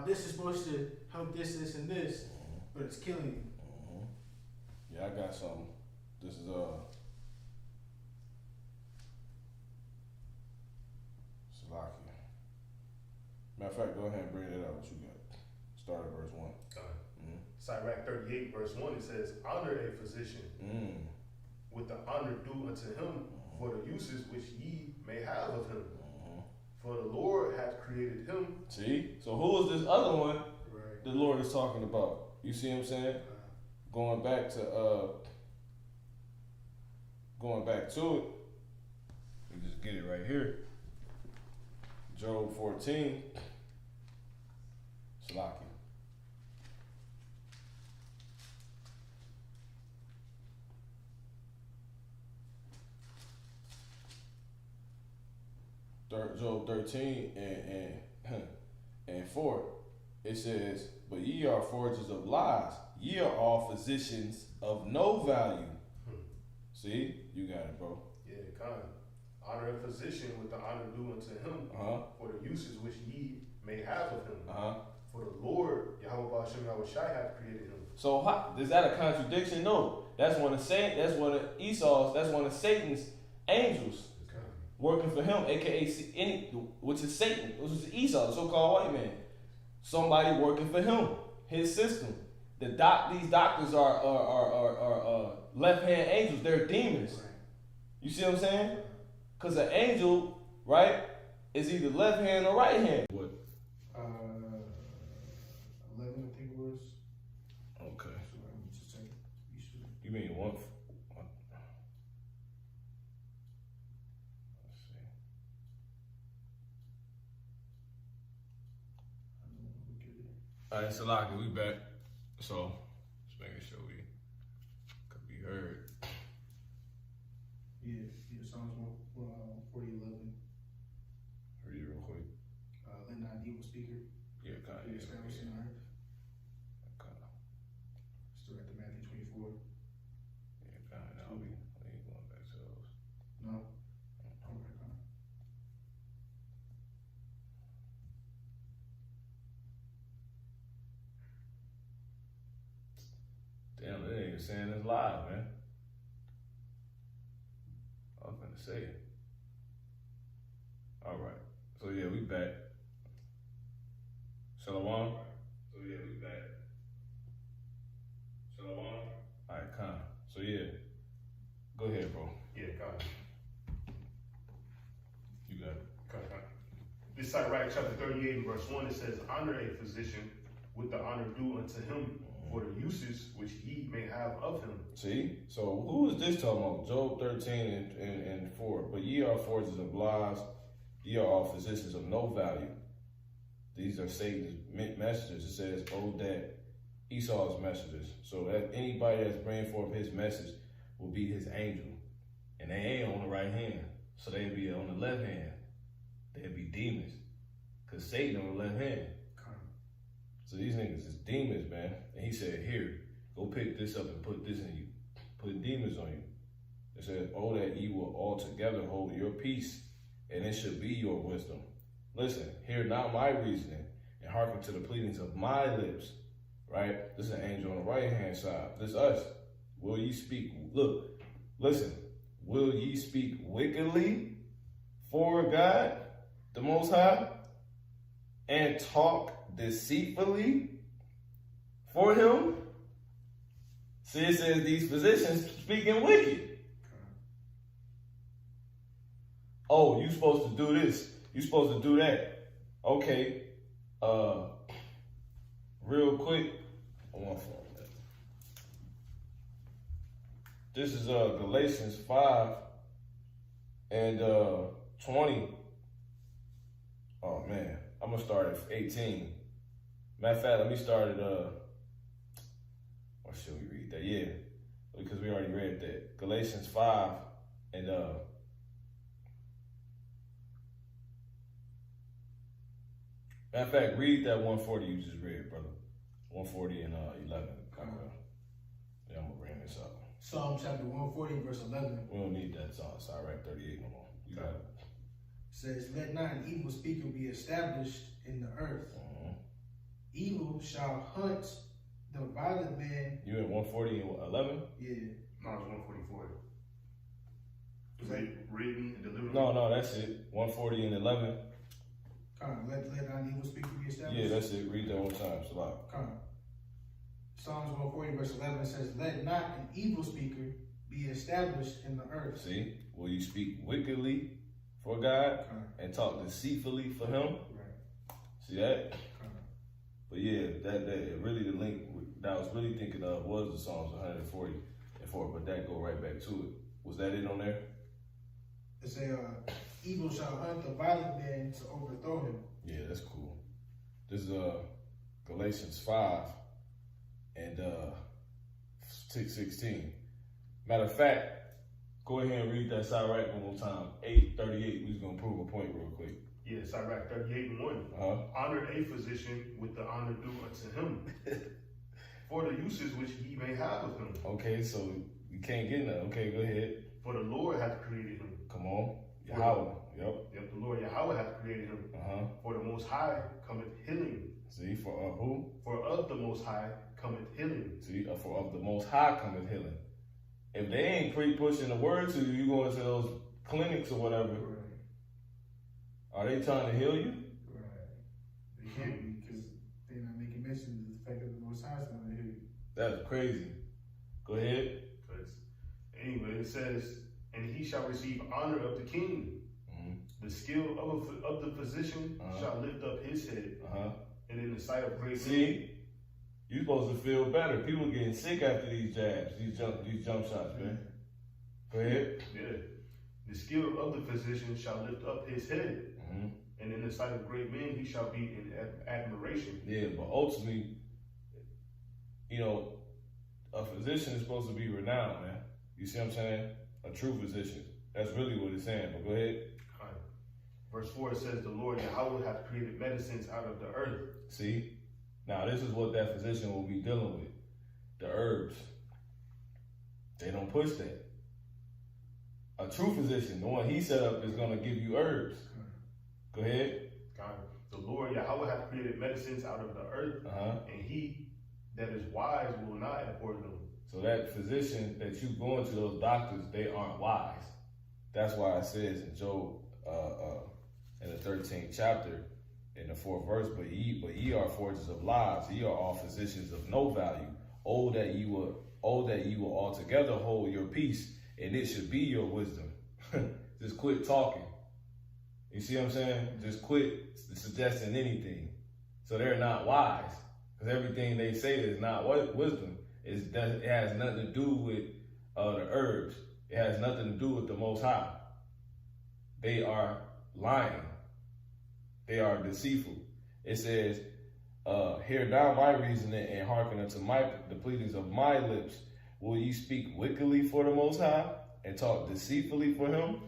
This is supposed to help this, and this, but it's killing you. Yeah, I got something. This is Salakia. Matter of fact, go ahead and bring it out. What you got? Start at verse 1. Sirach 38 verse 1, it says, honor a physician with the honor due unto him for the uses which ye may have of him. For the Lord hath created him. See? So who is this other one Right. the Lord is talking about? You see what I'm saying? Going back to it. You just get it right here. Job 14. Salakia. Job 13 and 4, it says, but ye are forgers of lies, ye are all physicians of no value. See, you got it, bro. Yeah, kind. Honor a physician with the honor due unto him for the uses which ye may have of him. For the Lord, Yahweh Ba'ashem Yahweh Shai hath created him. So is that a contradiction? No. That's one of Satan's angels. Working for him, aka which is Satan, which is Esau, the so-called white man. Somebody working for him, his system. These doctors are left-hand angels. They're demons. You see what I'm saying? Because an angel, right, is either left hand or right hand. What? 11, I think it was. Okay. So just a second. You mean one? Alright, Salaki, we back. So, just making sure we could be heard. Yeah, Psalms 40:11. Read it real quick. Let not evil speaker. Yeah, kind of. Be established in earth. Kind of. Still at the Matthew 24. Yeah, kind of. Now we ain't going back to those. No. Okay, kind of. Damn, they ain't even saying this live, man. I was gonna say it. Alright. So yeah, we back. Shalom. So yeah, we back. Shalom. Alright, Khan. So yeah. Go ahead, bro. Yeah, kind. You got it. This Sirach chapter 38 verse 1, it says, honor a physician with the honor due unto him for the uses which ye may have of him. See? So who is this talking about? Job 13 and 4. But ye are forgers of lies, ye are all physicians of no value. These are Satan's messengers. It says, oh, that Esau's messengers. So that anybody that's bringing forth his message will be his angel. And they ain't on the right hand. So they'll be on the left hand. They'll be demons. Because Satan on the left hand. So these niggas is demons, man. And he said, here, go pick this up and put this in you. Put demons on you. It says, oh, that ye will altogether hold your peace, and it should be your wisdom. Listen, hear not my reasoning, and hearken to the pleadings of my lips. Right? This is an angel on the right-hand side. This is us. Will ye speak? Look, listen. Will ye speak wickedly for God, the Most High, and talk deceitfully for him? See, it says these physicians speaking wicked. Oh, you supposed to do this. You supposed to do that. Okay. Real quick. This is Galatians 5 and 20. Oh man, I'm gonna start at 18. Matter of fact, let me start at or should we read that? Yeah, because we already read that. Galatians 5 and matter of fact, read that 140 you just read, brother. 140 and 11. Yeah, I'm gonna bring this up. Psalm chapter 140, verse 11. We don't need that song. Sirach 38 no more. You got it. Says, let not an evil speaker be established in the earth. Evil shall hunt the violent man. You in 140 and 11? Yeah. No, it's 144. Was it written and delivered? No, that's it. 140 and 11. Let not an evil speaker be established. Yeah, that's it. Read that one time. Salah. Psalms 140, verse 11 says, let not an evil speaker be established in the earth. See? Will you speak wickedly for God and talk deceitfully for him? Right. See that? But yeah, that really the link that I was really thinking of was the Psalms 140 and 4, but that go right back to it. Was that it on there? It say, evil shall hunt the violent man to overthrow him. Yeah, that's cool. This is Galatians 5 and 6:16. Matter of fact, go ahead and read that Sirach one more time. 8:38. We just gonna prove a point real quick. Yeah, Sirach 38:1. Honor a physician with the honor due unto him, for the uses which he may have of him. Okay, so you can't get none. Okay, go ahead. For the Lord hath created him. Come on. Yahweh. Yep, the Lord Yahweh hath created him. For the Most High cometh healing. See, for who? For of the Most High cometh healing. See, for of the Most High cometh healing. If they ain't pushing the word to you, you going to those clinics or whatever. Right. Are they trying to heal you? Right. They can't be because they're not making mention of the fact that the Most High is going to heal you. That's crazy. Go ahead. Anyway, it says, and he shall receive honor of the king. The skill of the physician shall lift up his head. And in the sight of great men. You supposed to feel better. People getting sick after these jabs, these jump shots, man. Go ahead. Yeah. The skill of the physician shall lift up his head. And in the sight of great men, he shall be in admiration. Yeah, but ultimately, you know, a physician is supposed to be renowned, man. You see what I'm saying? A true physician. That's really what it's saying, but go ahead. Verse 4, it says, the Lord Yahweh hath created medicines out of the earth. See? Now, this is what that physician will be dealing with. The herbs. They don't push that. A true physician, the one he set up, is going to give you herbs. Go ahead. The Lord Yahweh hath created medicines out of the earth, and he that is wise will not abhor them. So that physician that you going to, those doctors, they aren't wise. That's why it says in Job, in the 13th chapter, in the 4th verse, but ye are forgers of lies. Ye are all physicians of no value. Oh that ye will altogether hold your peace, and it should be your wisdom. Just quit talking. You see what I'm saying? Just quit suggesting anything. So they're not wise, because everything they say is not wisdom. It has nothing to do with the herbs. It has nothing to do with the Most High. They are lying. They are deceitful. It says, hear now my reasoning and hearken unto the pleadings of my lips. Will ye speak wickedly for the Most High and talk deceitfully for him?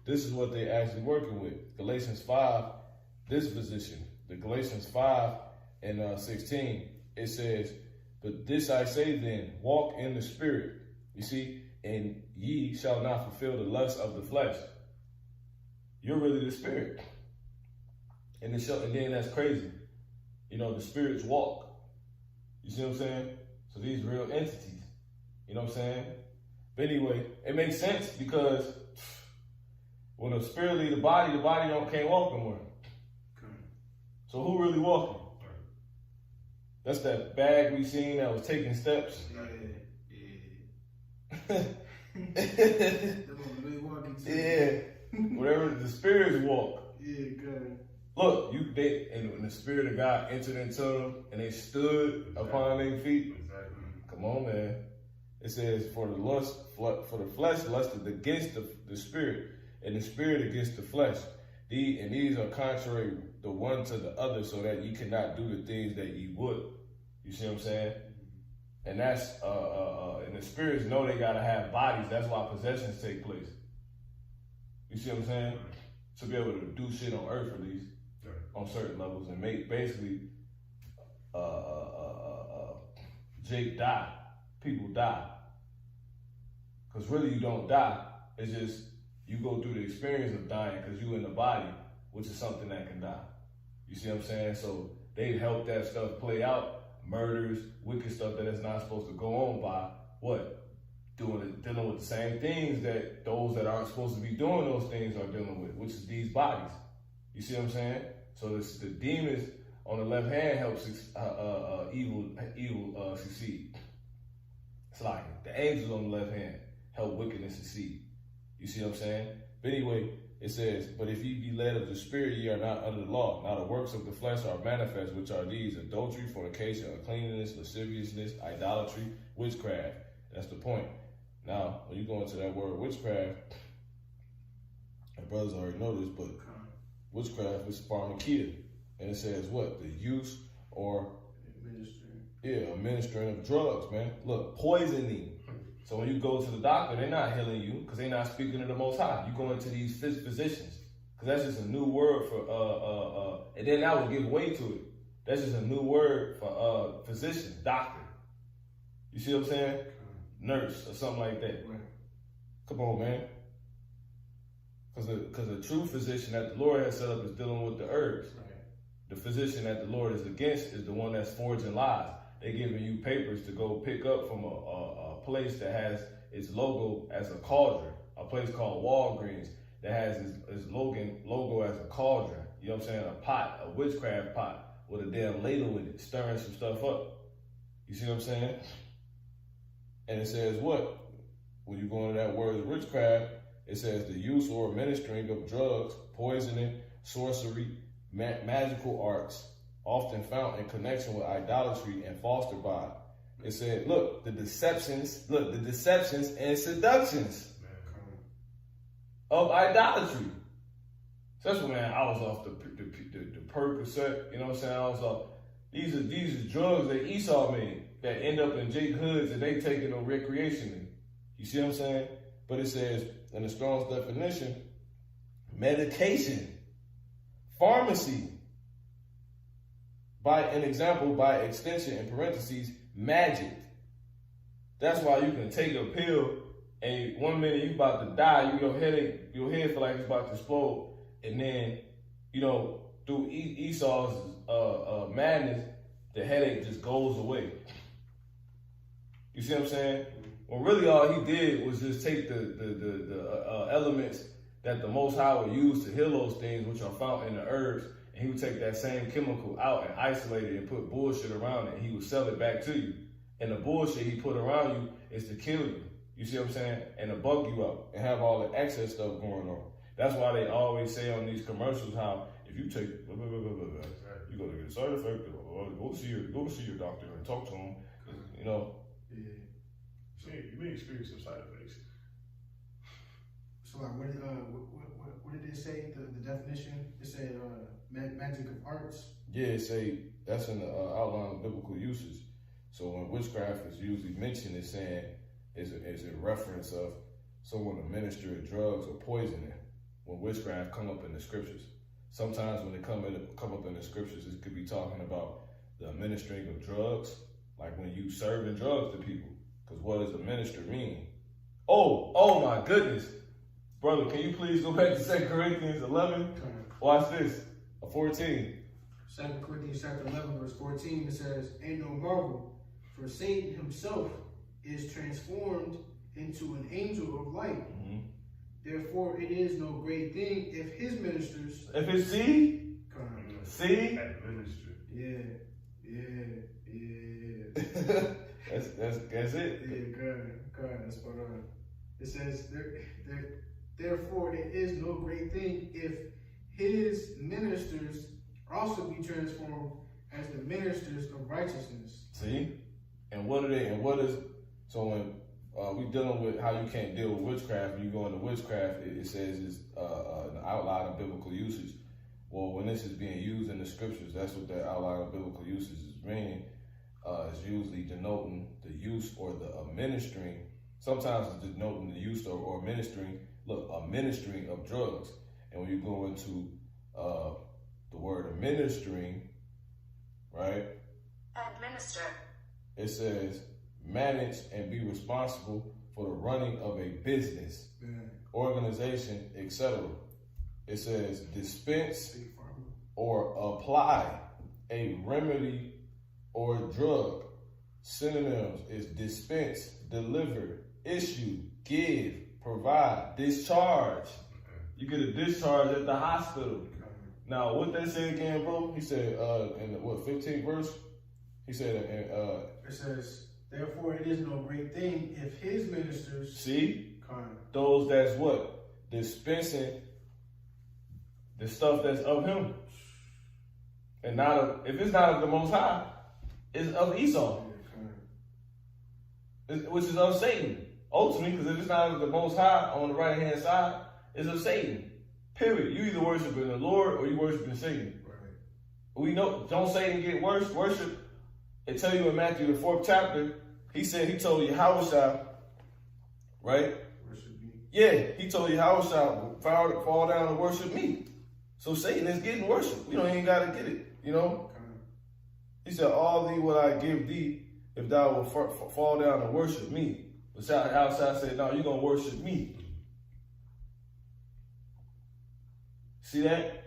This is what they're actually working with. Galatians 5, this position. The Galatians 5 and 16, it says, but this I say then, walk in the Spirit. You see, and ye shall not fulfill the lust of the flesh. You're really the Spirit. And then that's crazy. You know, the spirits walk. You see what I'm saying? So these real entities. You know what I'm saying? But anyway, it makes sense because when the spirit leaves the body can't walk no more. So who really walking? That's that bag we seen that was taking steps. Yeah. Whatever the spirits walk. Yeah, good. Look, and the Spirit of God entered into them, and they stood upon their feet. Exactly. Come on, man. It says, for the flesh lusted against the Spirit, and the Spirit against the flesh. These are contrary the one to the other, so that ye cannot do the things that ye would. You see what I'm saying? And that's and the spirits know they gotta have bodies. That's why possessions take place. You see what I'm saying? To be able to do shit on earth at least, on certain levels, and make basically Jake die, people die. Because really you don't die. It's just you go through the experience of dying because you in the body, which is something that can die. You see what I'm saying? So they help that stuff play out. Murders, wicked stuff that is not supposed to go on by what? Dealing with the same things that those that aren't supposed to be doing those things are dealing with, which is these bodies. You see what I'm saying? So the demons on the left hand help evil succeed. It's like the angels on the left hand help wickedness succeed. You see what I'm saying? But anyway, it says, but if ye be led of the Spirit, ye are not under the law. Now the works of the flesh are manifest, which are these: adultery, fornication, uncleanness, lasciviousness, idolatry, witchcraft. That's the point. Now, when you go into that word witchcraft, and brothers already know this, but witchcraft is pharmakia. And it says what? The use or administering of drugs, man. Look, poisoning. So when you go to the doctor, they're not healing you because they're not speaking to the Most High. You go into these physicians because that's just a new word for, and then that will give way to it. That's just a new word for physician, doctor. You see what I'm saying? Nurse or something like that. Right. Come on, man. Because the true physician that the Lord has set up is dealing with the herbs. Right. The physician that the Lord is against is the one that's forging lies. They're giving you papers to go pick up from a place that has its logo as a cauldron. A place called Walgreens that has its logo as a cauldron. You know what I'm saying? A pot, a witchcraft pot with a damn ladle in it, stirring some stuff up. You see what I'm saying? And it says what? When you go into that word witchcraft, it says the use or administering of drugs, poisoning, sorcery, magical arts, often found in connection with idolatry and fostered by. It said, look, the deceptions and seductions of idolatry. So that's when, man, I was off the Percocet, you know what I'm saying? I was off. These are drugs that Esau made that end up in Jake hoods and they taking them recreationally. You see what I'm saying? But it says in the Strong's definition, medication, pharmacy, by an example, by extension, in parentheses, magic. That's why you can take a pill and 1 minute you about to die, your head feel like it's about to explode, and then, you know, through Esau's madness, the headache just goes away. You see what I'm saying? Well, really all he did was just take the elements that the Most High would use to heal those things, which are found in the herbs, and he would take that same chemical out and isolate it and put bullshit around it, and he would sell it back to you. And the bullshit he put around you is to kill you. You see what I'm saying? And to bug you out and have all the excess stuff going on. That's why they always say on these commercials how if you take blah, blah, blah, blah, blah, you're gonna get a side effect. Go see your doctor and talk to him. You know. Yeah. So you may experience some side effects. So like, what did it say? The definition? It said magic of arts. Yeah, it say that's in the outline of biblical uses. So when witchcraft is usually mentioned, it's saying is a reference of someone to minister drugs or poisoning. When witchcraft come up in the scriptures, sometimes when they come up in the scriptures, it could be talking about the administering of drugs, like when you serving drugs to people. Because what does a minister mean? Oh my goodness, brother, can you please go back to 2 Corinthians 11? Watch this, 14. 2 Corinthians chapter 11, verse 14, it says, "Ain't no marvel, for Satan himself is transformed into an angel of light. Mm-hmm. Therefore, it is no great thing if his ministers..." If it's see? See? Yeah. That's it. Yeah, God, that's spot on. It says, therefore, it is no great thing if his ministers also be transformed as the ministers of righteousness. See? And what are they? And what is, so when we dealing with how you can't deal with witchcraft, when you go into witchcraft, it says it's an outline of biblical usage. Well, when this is being used in the scriptures, that's what that outline of biblical usage is meaning. It's usually denoting the use or the administering. Sometimes it's denoting the use or ministering. Look, a ministering of drugs. And when you go into the word administering, right? Administer. It says manage, and be responsible for the running of a business, organization, etc. It says dispense or apply a remedy or drug. Synonyms is dispense, deliver, issue, give, provide, discharge. You get a discharge at the hospital. Now, what they say again, bro? He said, in the 15th verse? He said, it says, therefore it is no great thing if his ministers. See? Those that's what? Dispensing the stuff that's of him. And not of, if it's not of the Most High, it's of Esau. Which is of Satan. Ultimately, because if it's not of the Most High on the right hand side, it's of Satan. Period. You either worshiping the Lord or you worshiping Satan. Right. We know, don't Satan get worse? Worship. It tell you in Matthew the 4th chapter, he told Yahushua, right? Worship me. Yeah, he told Yahushua, fall down and worship me. So Satan is getting worship. We don't even got to get it, you know? He said, all thee will I give thee if thou will fall down and worship me. But Yahushua said, no, you're going to worship me. See that?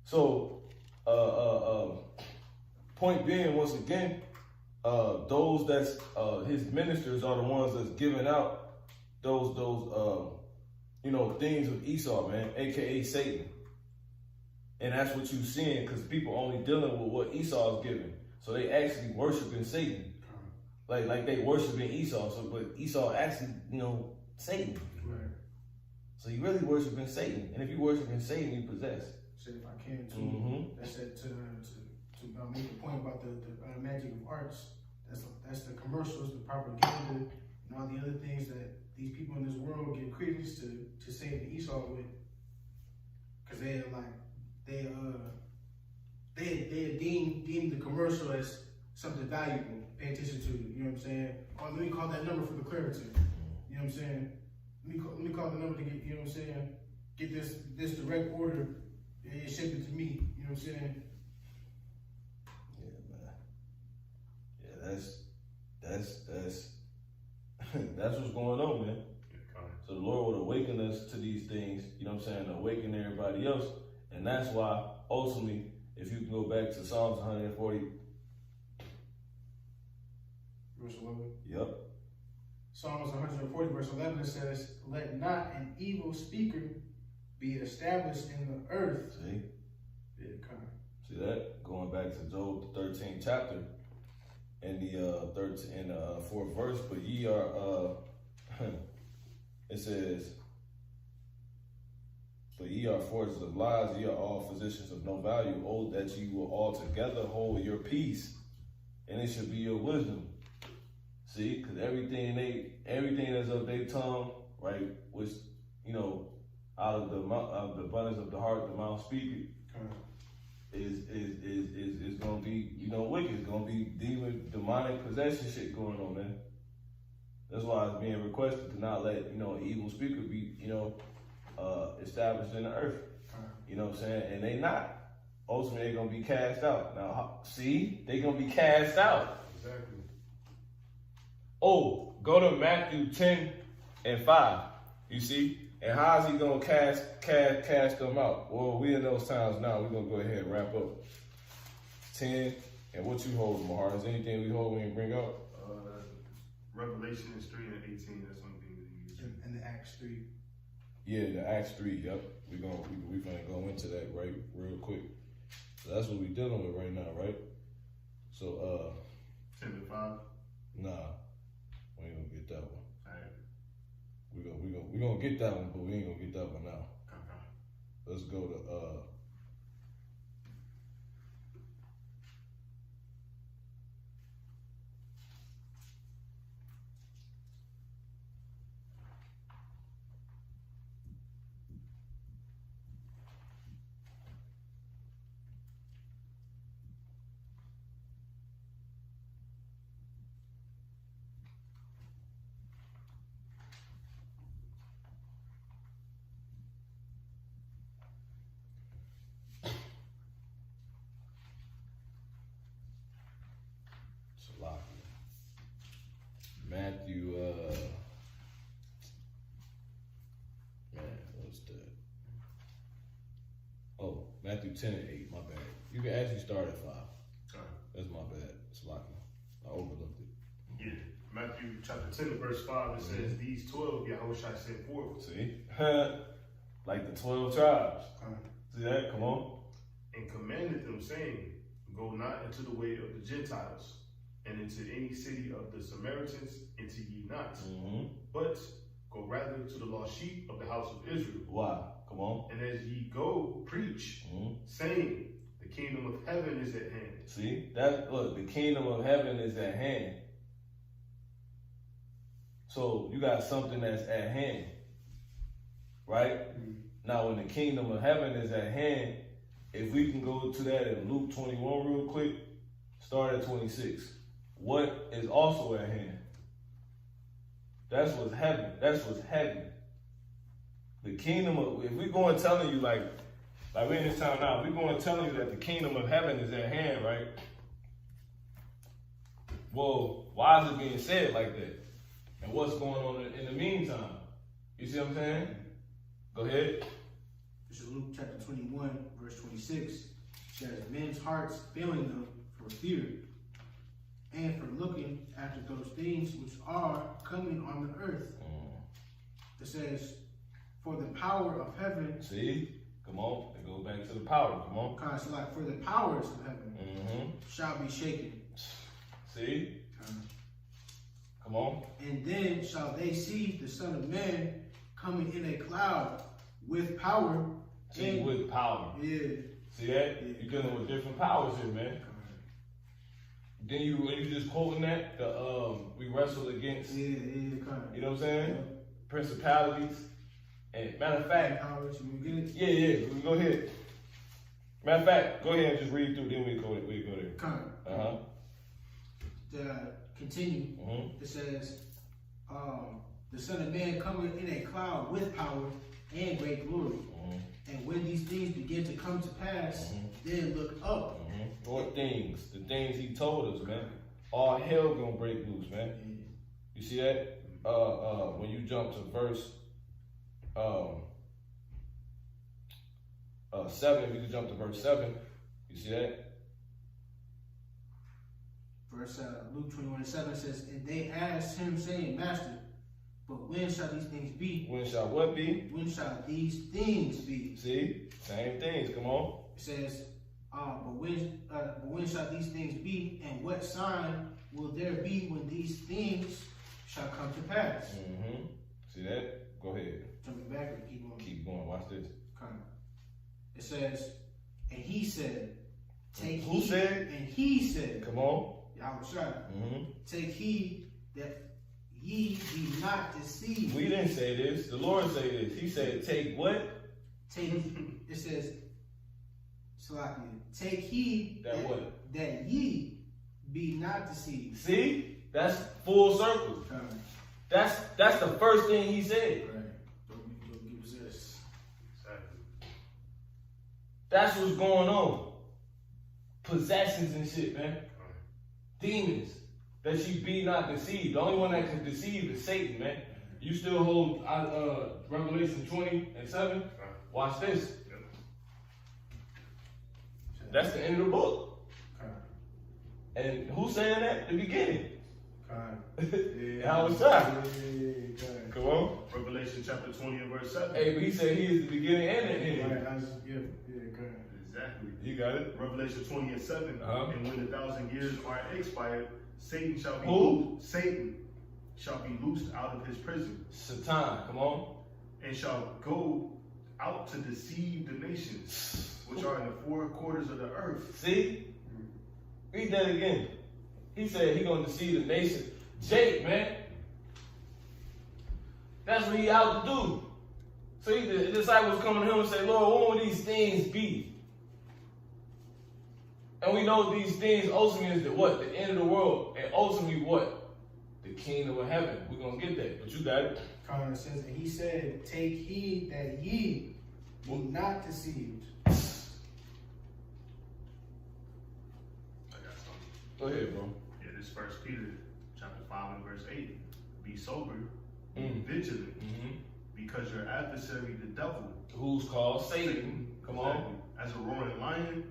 So, point being, once again, those that's his ministers are the ones that's giving out those things of Esau, man, aka Satan. And that's what you're seeing, because people only dealing with what Esau is giving. So they actually worshiping Satan. Like they worshiping Esau. So but Esau actually, Satan. Right. So you really worshiping Satan. And if you worshiping Satan, you possess. So if I can too, that's it to make a point about the magic of arts. That's the commercials, the propaganda, and all the other things that these people in this world give credence to Satan and Esau with. Because they deem the commercial as something valuable. Pay attention to it, you know what I'm saying? Or let me call that number for the clarity. You know what I'm saying? Let me call the number to get, you know what I'm saying? Get this direct order and ship it to me. You know what I'm saying? Yeah, man. Yeah, that's what's going on, man. So the Lord would awaken us to these things, you know what I'm saying? Awaken everybody else. And that's why, ultimately, if you can go back to Psalms 140. Verse 11? Yep. Psalms 140, verse 11, it says, let not an evil speaker be established in the earth. See? Yeah, see that? Going back to Job, the 13th chapter, and the 4th verse, but ye are, it says, but ye are forgers of lies, ye are all physicians of no value. Oh, that ye will altogether hold your peace, and it should be your wisdom. See, because everything that's of their tongue, right, which, out of the abundance of the heart, the mouth speaketh, is gonna be, wicked. It's gonna be demon, demonic possession shit going on, man. That's why it's being requested to not let, an evil speaker be, established in the earth. You know what I'm saying? And they not. Ultimately, they're gonna be cast out. Now, see, they're gonna be cast out. Exactly. Oh, go to Matthew 10:5. You see? And how is he gonna cast them out? Well, we in those times now. We're gonna go ahead and wrap up. 10, and what you hold, Mahar? Is anything we hold we can bring out? Revelation 3 and 18. That's one thing that you use. And the Acts 3. Yeah, the Acts 3. Yep. We gonna go into that right real quick. So that's what we dealing with right now, right? So 10-5. Nah, we ain't gonna get that one. Alright. We gonna get that one, but we ain't gonna get that one now. Okay. Let's go to Matthew 10 and 8. My bad. You can actually start at 5. Alright. That's my bad. It's lucky. I overlooked it. Yeah. Matthew chapter 10 and verse 5, it says, these 12 Yahushua sent forth. See? Like the 12 tribes. See that? Come on. And commanded them, saying, go not into the way of the Gentiles, and into any city of the Samaritans enter ye not, but go rather to the lost sheep of the house of Israel. Wow. Come on. And as ye go, preach, saying, the kingdom of heaven is at hand. See? That, look, the kingdom of heaven is at hand. So you got something that's at hand. Right? Now, when the kingdom of heaven is at hand, if we can go to that in Luke 21 real quick, start at 26. What is also at hand? That's what's heaven. That's what's heaven. The kingdom of, if we're going telling you like we're in this town now, if we're going telling you that the kingdom of heaven is at hand, right? Well, why is it being said like that? And what's going on in the meantime? You see what I'm saying? Go ahead. This is Luke chapter 21, verse 26. It says, men's hearts failing them for fear, and for looking after those things which are coming on the earth. It says, for the power of heaven. See? Come on. It goes back to the power. Come on. Kind of like, for the powers of heaven shall be shaken. See? Come on. And then shall they see the Son of Man coming in a cloud with power. See, with power. Yeah. See that? Yeah. You're dealing with different powers here, man. Then when you just quoting that, we wrestle against, you know what I'm saying? Yeah. Principalities. And matter of fact, powers, you get it? Yeah, we go ahead. Matter of fact, go ahead and just read through, then we go there. Continue. It says, the Son of Man coming in a cloud with power and great glory. And when these things begin to come to pass, then look up. What things? The things he told us, man. All hell gonna break loose, man. You see that? When you jump to verse 7, if you can jump to verse 7, you see that? Verse Luke 21:7 says, and they asked him, saying, Master, but when shall these things be? When shall what be? When shall these things be? See? Same things, come on. It says, but when shall these things be, and what sign will there be when these things shall come to pass? See that? Go ahead. Jumping back and keep going. Keep going, watch this. It says, and he said, take Who heed. said? And he said, come on. Yahushua, take heed that ye be not deceived. We didn't say this. The Lord said this. He said, take what? It says, Salakia, take heed that what? That ye be not deceived. See? That's full circle. That's the first thing he said. Right. Don't get possessed. That's what's going on. Possessions and shit, man. Demons. That ye be not deceived. The only one that can deceive is Satan, man. You still hold Revelation 20:7? Watch this. That's the end of the book. And who's saying that? The beginning. How was that? Come on. Revelation chapter 20 and verse 7. Hey, but he said he is the beginning and the end. Exactly. You got it. Revelation 20 and 7. And when 1,000 years are expired, Satan shall be loosed. Satan shall be loosed out of his prison. Satan, come on. And shall go out to deceive the nations, which are in the 4 quarters of the earth. See? Read that again. He said he gonna deceive the nation. Jake, man. That's what he out to do. So the disciples come to him and say, Lord, when will these things be? And we know these things ultimately is the what? The end of the world. And ultimately what? The kingdom of heaven. We're going to get that. But you got it. It says, and he said, take heed that ye be not deceived. I got something. Go ahead, bro. Yeah, this is 1 Peter chapter 5 and verse 8. Be sober, be vigilant, because your adversary, the devil, who's called Satan, come on, as a roaring lion,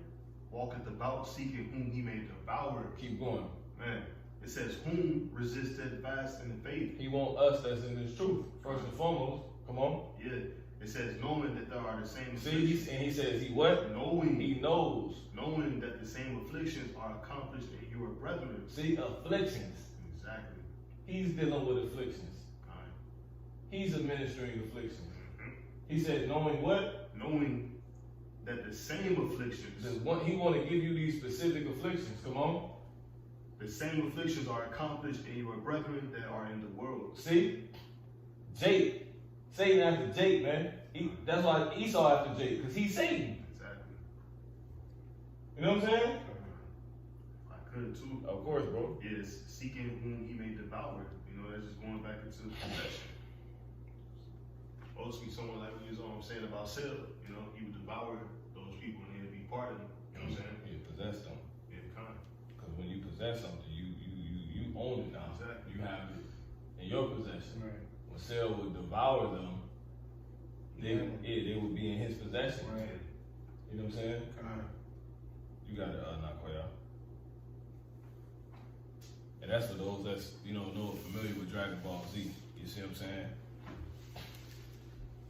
walketh about seeking whom he may devour. Keep going. Man, it says, whom resist steadfast in the faith. He want us that's in this truth, first and foremost. Come on. Yeah. It says, knowing that there are the same See, and he says, he what? Knowing. He knows. Knowing that the same afflictions are accomplished in your brethren. See, afflictions. Exactly. He's dealing with afflictions. All right. He's administering afflictions. Mm-hmm. He said, knowing what? Knowing that the same afflictions. He want to give you these specific afflictions. Come on. The same afflictions are accomplished in your brethren that are in the world. See? Jake. Satan after Jake, man. That's why Esau after Jake, because he's Satan. Exactly. You know what I'm saying? I could too. Of course, bro. Is seeking whom he may devour. You know, that's just going back into possession. Supposed to be someone like we was saying about Sarah. You know, he would devour those people and he'd be part of them. You know what I'm saying? You possess them. Yeah, kind of. Because when you possess something, you own it now. Exactly. You have it in your possession. Right. When Sarah would devour them, they would be in his possession. Right. You know what I'm saying? You got it, Nakoya. And that's for those that's, know familiar with Dragon Ball Z. You see what I'm saying?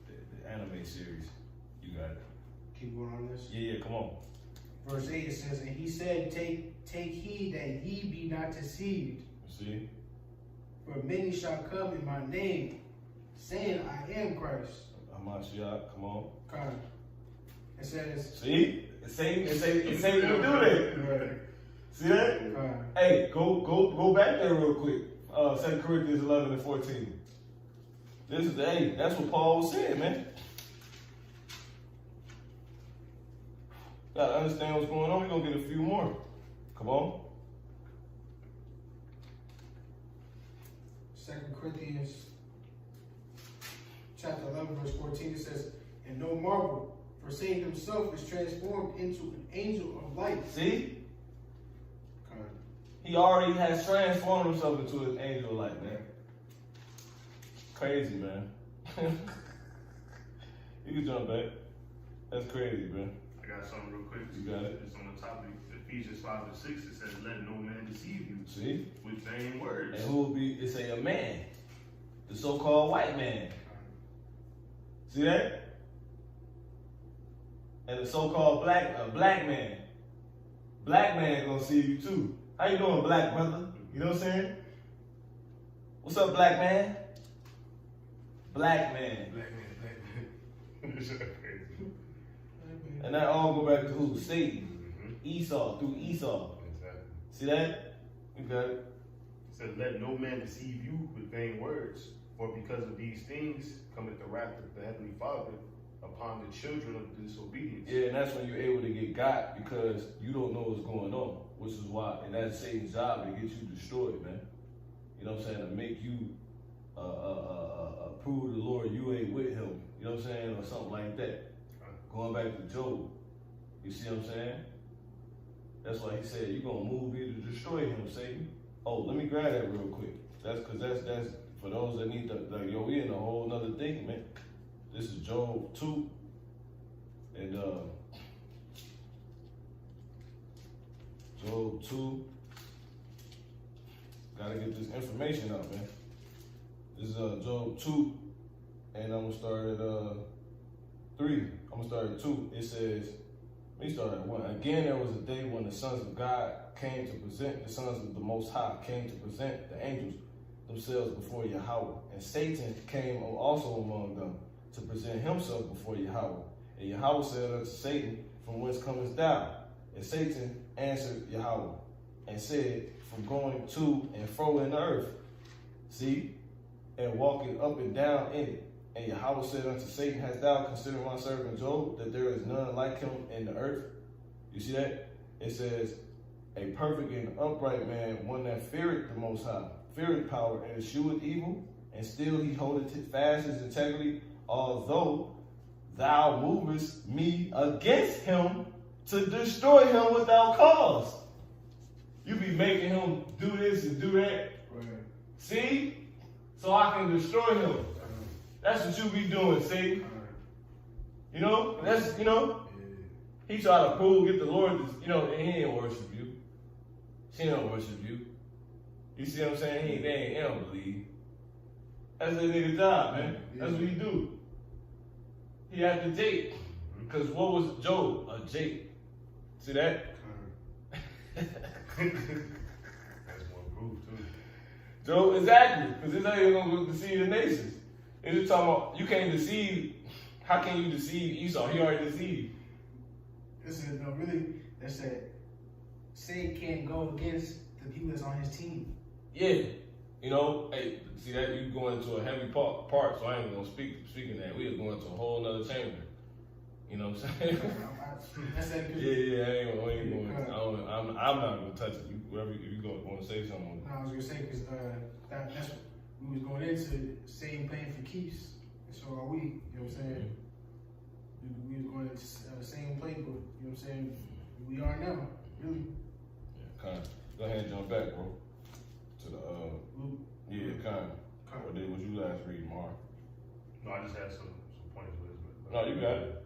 The anime series. You got it. Keep going on this. Yeah, come on. Verse 8 it says, and he said, take heed that ye be not deceived. See? For many shall come in my name, saying, I am Christ. Hamashiach, come on. Con. It says, See? It say we do that. Right. See that? Con. Hey, go back there real quick. 2 Corinthians 11 and 14. That's what Paul was saying, man. Gotta understand what's going on. We're gonna get a few more. Come on. 2 Corinthians chapter 11, verse 14, it says, and no marvel, for Satan himself is transformed into an angel of light. See? Con. He already has transformed himself into an angel of light, man. Crazy, man. You can jump back. That's crazy, man. I got something real quick. You got it. It's on the topic. Ephesians 5 and 6, it says, let no man deceive you. See? With vain words. And who will be, it say a man. The so-called white man. See that? And the so-called black man. Black man gonna see you too. How you doing, black brother? You know what I'm saying? What's up, black man? Black man. Black man. It's crazy. And that all go back to who? Satan. Mm-hmm. Esau, through Esau. Exactly. See that? You got it. It says, let no man deceive you with vain words, for because of these things cometh the wrath of the Heavenly Father upon the children of disobedience. Yeah, and that's when you're able to get got because you don't know what's going on, which is why, and that's Satan's job to get you destroyed, man. You know what I'm saying? To make you prove to the Lord you ain't with him. You know what I'm saying? Or something like that. Going back to Job. You see what I'm saying? That's why he said, you're going to move me to destroy him, Satan. Oh, let me grab that real quick. That's for those that need to, like, yo, we in a whole nother thing, man. This is Job 2. And, Job 2. Gotta get this information out, man. This is, Job 2. And I'm gonna start at, 3. I'm gonna start at 2. It says, let me start at 1. Again, there was a day when the sons of God came to present, the sons of the Most High came to present the angels themselves before Yahweh. And Satan came also among them to present himself before Yahweh. And Yahweh said unto Satan, from whence comest thou? And Satan answered Yahweh and said, from going to and fro in the earth. See? And walking up and down in it. And Yahweh said unto Satan, hast thou considered my servant Job, that there is none like him in the earth? You see that? It says, a perfect and upright man, one that feareth the Most High, feareth power, and escheweth evil, and still he holdeth fast his integrity, although thou movest me against him to destroy him without cause. You be making him do this and do that. Right. See? So I can destroy him. That's what you be doing, see? You know? That's, He tried to prove, get the Lord, to, you know, and he ain't worship you. She don't worship you. You see what I'm saying? They don't believe. That's a nigga job, man. That's what he do. He had to Jake. Because what was Job? A Jake. See that? That's more proof too. Job, exactly. Because this ain't gonna deceive the nations. It's just talking about, you can't deceive. How can you deceive Esau? He already deceived. Listen, no, really, that's that Satan can't go against the people that's on his team. Yeah. You know, hey, see that you going into a heavy part, so I ain't gonna speaking that. We are going to a whole nother chamber. You know what I'm saying? That's that good. Yeah, I ain't going. I'm not gonna touch it. Wherever you go, want to say something. No, I was gonna say because that's what we was going into. Satan playing for keeps, and so are we. You know what I'm saying? We was going into the same playbook. You know what I'm saying? We are now, really. Yeah, kind. Go ahead and jump back, bro. To the yeah, kind. What you last read, Mark? No, I just had some points with it. But No, you got it.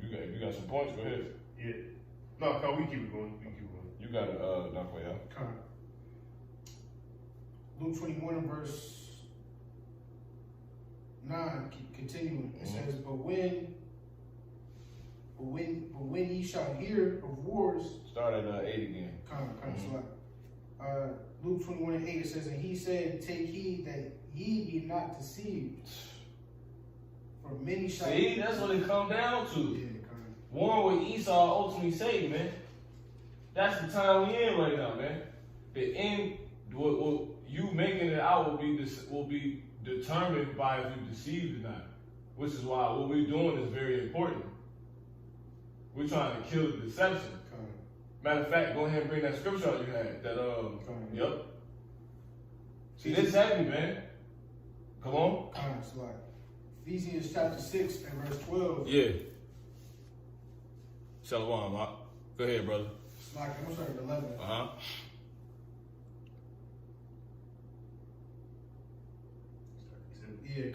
If you got some points, go ahead. yeah. No, we keep it going. You got it, Dr. Yao. Luke 21 verse 9, continuing. It says, but when ye shall hear of wars, Start at 8 again. So Luke 21:8 it says, and he said, take heed that ye be not deceived. For many shall See, that's what it come down to. Yeah, War with Esau ultimately saved, man. That's the time we in right now, man. The end, what you making it out will be determined by if you deceived or not. Which is why what we're doing is very important. We're trying to kill the deception. Matter of fact, go ahead and bring that scripture out you had. Yep. See, this heavy, man. Come on. So like Ephesians chapter 6 and verse 12. Yeah. Shalom, Mark. Go ahead, brother. Like, I'm gonna start at 11. Uh-huh. Yeah,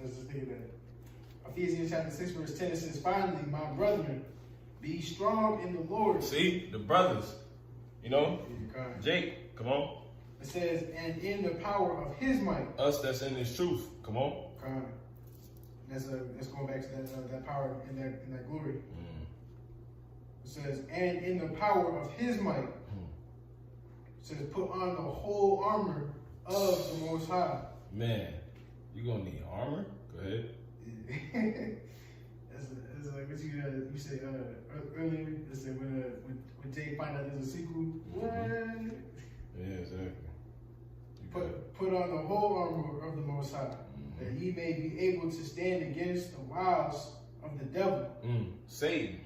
let's just think of that. Ephesians chapter 6 verse 10, it says, finally, my brethren, be strong in the Lord. See, the brothers, you know, Yeah, Jake, come on. it says, and in the power of his might. Us that's in this truth, come on. That's going back to that power in that glory. It says, and in the power of his might. It says, put on the whole armor of the Most High. Man, you gonna need armor? Go ahead. That's like what you said earlier. It said when Jay find out there's a sequel. What? Yeah, exactly. Put on the whole armor of the Most High, that ye may be able to stand against the wiles of the devil. Satan.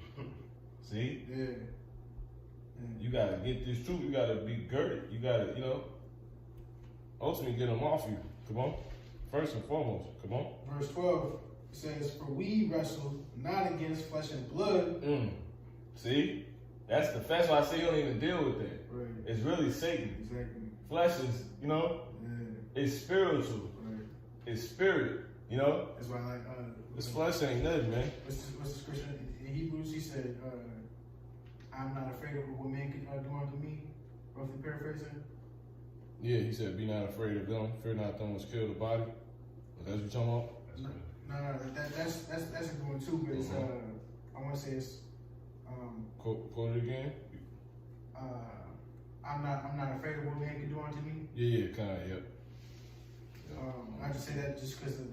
See? Yeah. You gotta get this truth. You gotta be girded. You gotta, ultimately get them off you. Come on. First and foremost. Come on. Verse 12 says, for we wrestle not against flesh and blood. See? That's why I say you don't even deal with that. Right. It's really Satan. Exactly. Flesh is, it's spiritual. Right. It's spirit, That's why I like this flesh ain't nothing, man. What's the scripture in Hebrews? He said, I'm not afraid of what man can do unto me. Roughly paraphrasing. Yeah, he said, be not afraid of them. Fear not them which kill the body. Is that what you're talking about? No, that's a good one too, but it's, I want to say it's, Quote it again? I'm not afraid of what man can do unto me. Yeah, kind of, yep. I just say that just because of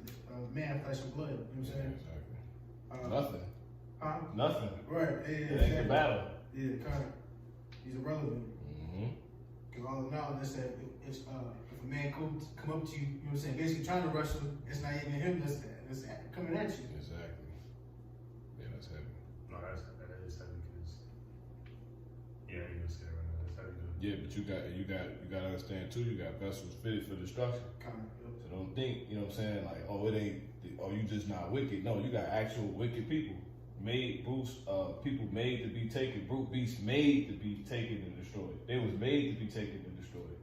man, flesh and blood. You know what I'm saying? Exactly. Nothing. Huh? Nothing. Right. Yeah. It ain't the battle. Yeah, kind of. He's irrelevant. Mm-hmm. Because all in all, that's that. If a man come up to you, you know what I'm saying, basically trying to wrestle, it's not even him that's coming at you. Exactly. Yeah, that's heavy. No, that is heavy because I ain't gonna say it right now. That's heavy though. Yeah, but you got to understand too. You got vessels fitted for destruction. So don't think, you know what I'm saying, like, you just not wicked. No, you got actual wicked people. People made to be taken, brute beasts made to be taken and destroyed. They was made to be taken and destroyed.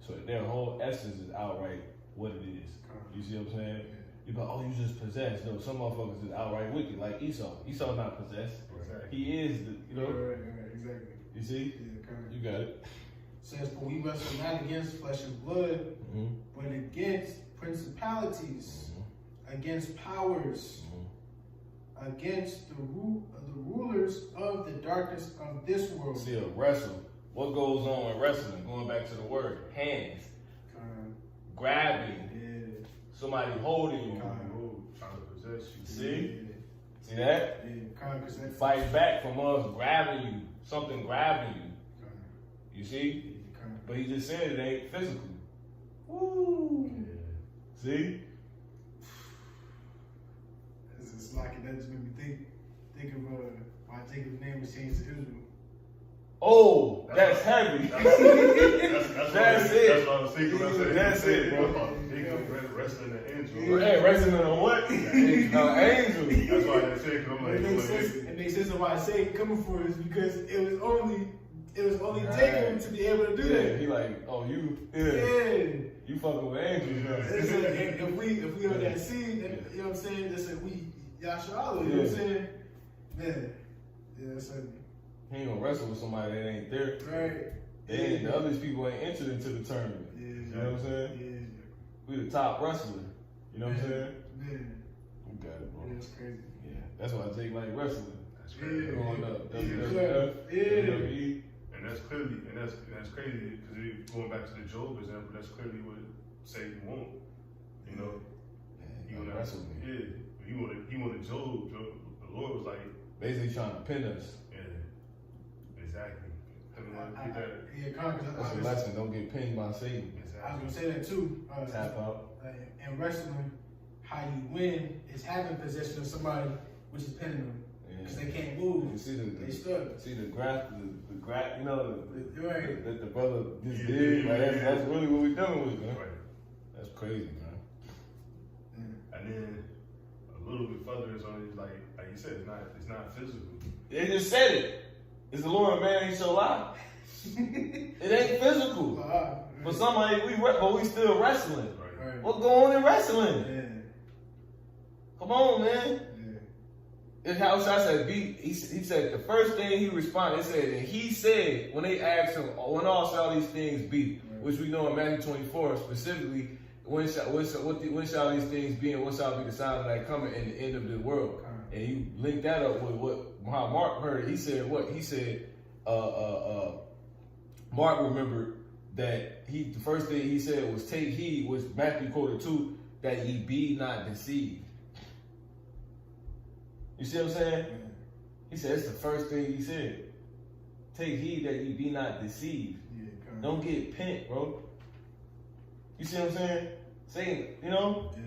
So their whole essence is outright what it is. You see what I'm saying? You go, oh, you just possessed. No, some motherfuckers is outright wicked, like Esau. Esau not possessed. Exactly. He is, the, you know. Right, exactly. You see? Yeah, kind You got it. says, for we wrestle not against flesh and blood, Mm-hmm. but against principalities, against powers, against the rulers of the darkness of this world. See, a wrestle. What goes on with wrestling? Going back to the word, hands, grabbing, Yeah. somebody holding you. Trying to possess you. See? See that? Yeah, because that Fight back from us grabbing you, something grabbing you. You see? But he just said it ain't physical. Woo! See? It's like that just made me think of why Jacob's name was changed to Israel. Oh, that's heavy. That's That's it. That's it. what I was thinking. When I said, That's it, bro. Jacob wrestling the angel. Hey, wrestling on what? Angel. That's why I said, because I'm like, It makes sense of why I say coming for is because it was only Right. Jacob to be able to do Yeah, that. he like, oh, you, Yeah. you fucking with angels now. It's like, if we on that seed, then, you know what I'm saying? It's like we Yasha'Allah, you know what I'm saying? Man, yeah, it's like, He ain't gonna wrestle with somebody that ain't there. right. The other people ain't entered into the tournament. Yeah. You know what I'm saying? Yeah. We the top wrestler. You know what I'm saying? Man, You got it, bro. yeah, it's crazy. Yeah, that's why Jake like wrestling. That's Yeah. crazy. Going up, Yeah. WWF, Yeah. WWE. And that's clearly, and that's crazy, because going back to the Job example, that's clearly what Satan won't. You know, he Yeah, wanna wrestle me. Yeah, he wanted Job. The Lord was like, Basically trying to pin us. yeah, exactly. Get that. Yeah, because That's a lesson. Don't get pinned by Satan. I was gonna say that too. Tap out. In wrestling, how you win is having possession of somebody, which is pinning them, because Yeah. they can't move. You see They stuck. the graph, you know, Right. that the brother just Yeah, did. yeah, Like, yeah. that's really what we dealing with, man. Right. That's crazy, man. And then a little bit further is on it, like you said, it's not physical. They just said it. It's the Lord, man, ain't so lie. It ain't physical. But somebody, but we still wrestling. Right. Right. What go on in wrestling? Yeah. Come on, man. Yeah. It's how I said, he said the first thing he responded, he said, and he said, when they asked him, when all shall these things be, which we know in Matthew 24 specifically, when shall these things be and what shall be the sign of that coming in the end of the world? And you link that up with how Mark heard it. He said what? He said, Mark remembered that the first thing he said was take heed, which Matthew quoted too, that ye be not deceived. You see what I'm saying? He said it's the first thing he said. Take heed that ye be not deceived. Don't get pent, bro. You see what I'm saying? Saying, you know? Yeah.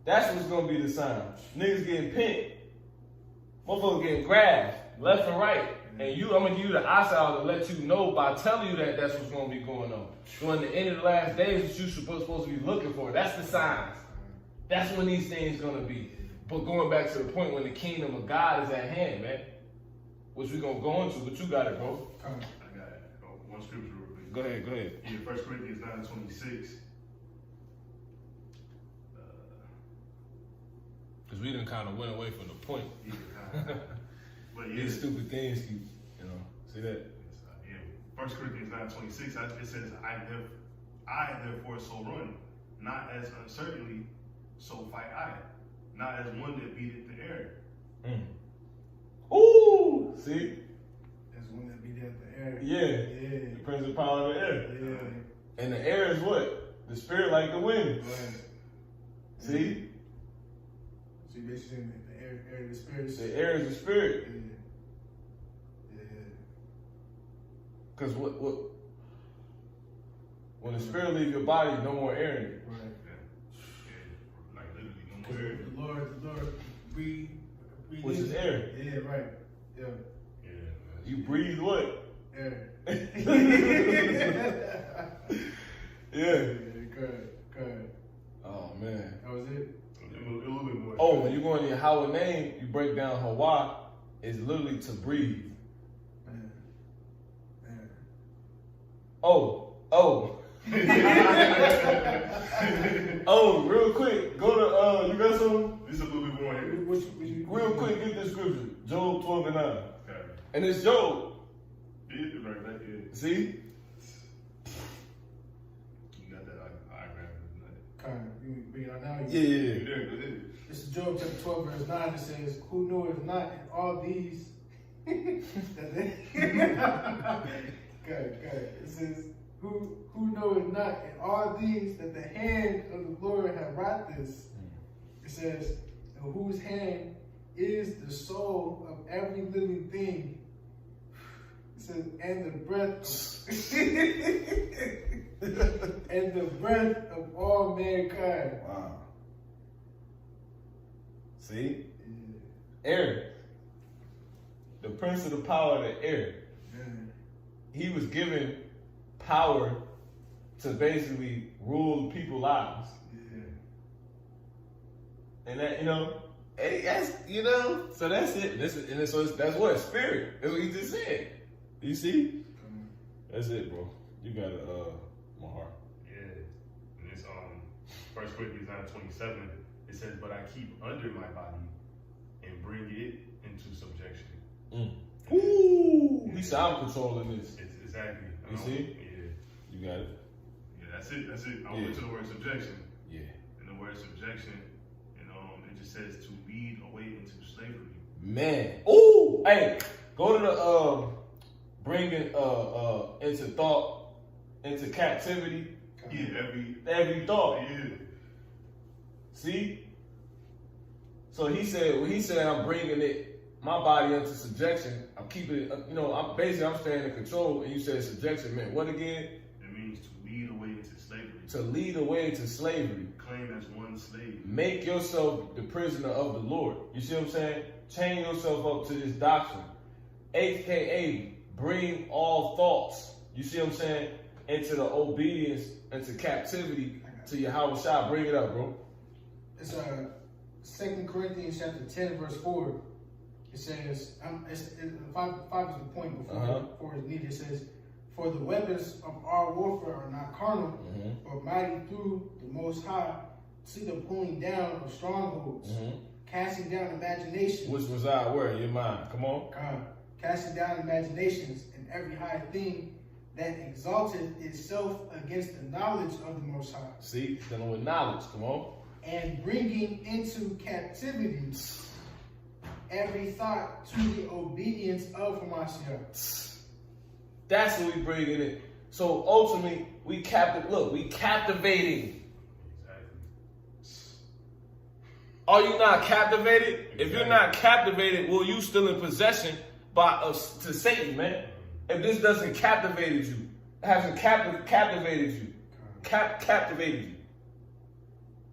That's what's gonna be the sign. Niggas getting pent. Motherfuckers getting grabbed left and right. And I'm gonna give you the eyesight to let you know by telling you that that's what's gonna be going on. So in the end of the last days, what you're supposed to be looking for. That's the signs. That's when these things gonna be. But going back to the point when the kingdom of God is at hand, man. Which we gonna go into, but you got it, bro. I got one scripture real quick. Go ahead. Yeah, 1 Corinthians 9:26. Because we done kind of went away from the point. But yeah, These stupid things keep, see that? yeah. 1 Corinthians 9:26, it says, I therefore so run, not as uncertainly, so fight I, not as one that beateth the air. Ooh! See? That's one that be there at the air. Yeah. Yeah. The principality of the air. Yeah. And the air is what? The spirit like the wind. Right. See? So you basically saying that the air of the spirit. The air is the spirit. Yeah. Because what when the spirit leaves your body, no more air in it. Right. Yeah. Like literally, no more air. The Lord breathe Which is air. Yeah, right. Yeah. Yeah. You breathe what? Air. Yeah. Good. Oh man. That was it? A little bit more. Oh, when you go into your Howard name, you break down Hawa, it's literally to breathe. Man. Oh. Yeah. Oh, real quick, go to you got some? This is a little bit more here. Real quick, get this scripture. Job 12:9. Okay. And it's Job. Yeah, right, that is. See? You got that eyeglass. Kind of, you bring it out now. Yeah. Yeah, go ahead. This is Job chapter 12, verse 9. It says, "Who knoweth not in all these?" that they good. It says, "Who knoweth not in all these that the hand of the Lord hath wrought this?" It says, "In whose hand is the soul of every living thing." It says, "And the breath and the breath of all mankind." Wow. See? Aaron, the prince of the power of the air, he was given power to basically rule people's lives. And that, hey, that's, so that's it. That's what? Spirit. That's what he just said. You see? That's it, bro. You got it, Mahar. Yeah. And it's 1 Corinthians 9:27. It says, "But I keep under my body and bring it into subjection." Ooh, he said, "I'm controlling this." It's exactly. You see? Yeah. You got it. Yeah, that's it. I Yeah. went to the word subjection. Yeah. And the word subjection, it just says to lead away into slavery. Man. Ooh. Hey, go to the bringing into thought, into captivity, Yeah, every thought. yeah. See? So he said, when he said, "I'm bringing my body into subjection," I'm keeping it, I'm staying in control, and you said subjection meant what again? It means to lead away into slavery. To lead away into slavery. Claim as one slave. Make yourself the prisoner of the Lord. You see what I'm saying? Chain yourself up to this doctrine. AKA, bring all thoughts, you see what I'm saying, into the obedience, into captivity to Yahweh Shah. Bring it up, bro. It's 2 Corinthians chapter 10, verse 4. It says, 5 is the point before it's needed. It says, "For the weapons of our warfare are not carnal, but mighty through the Most High, to the pulling down of strongholds, casting down imaginations." Which was our word, your mind. Come on. Casting down imaginations and every high thing that exalted itself against the knowledge of the Most High. See, dealing with knowledge. Come on. And bringing into captivity every thought to the obedience of Hamashiach. That's what we bringing it. So ultimately, we captivating. Exactly. Are you not captivated? If you're not captivated, well, you still in possession by us to Satan, man. If this doesn't captivate you, hasn't captivated you, captivated you.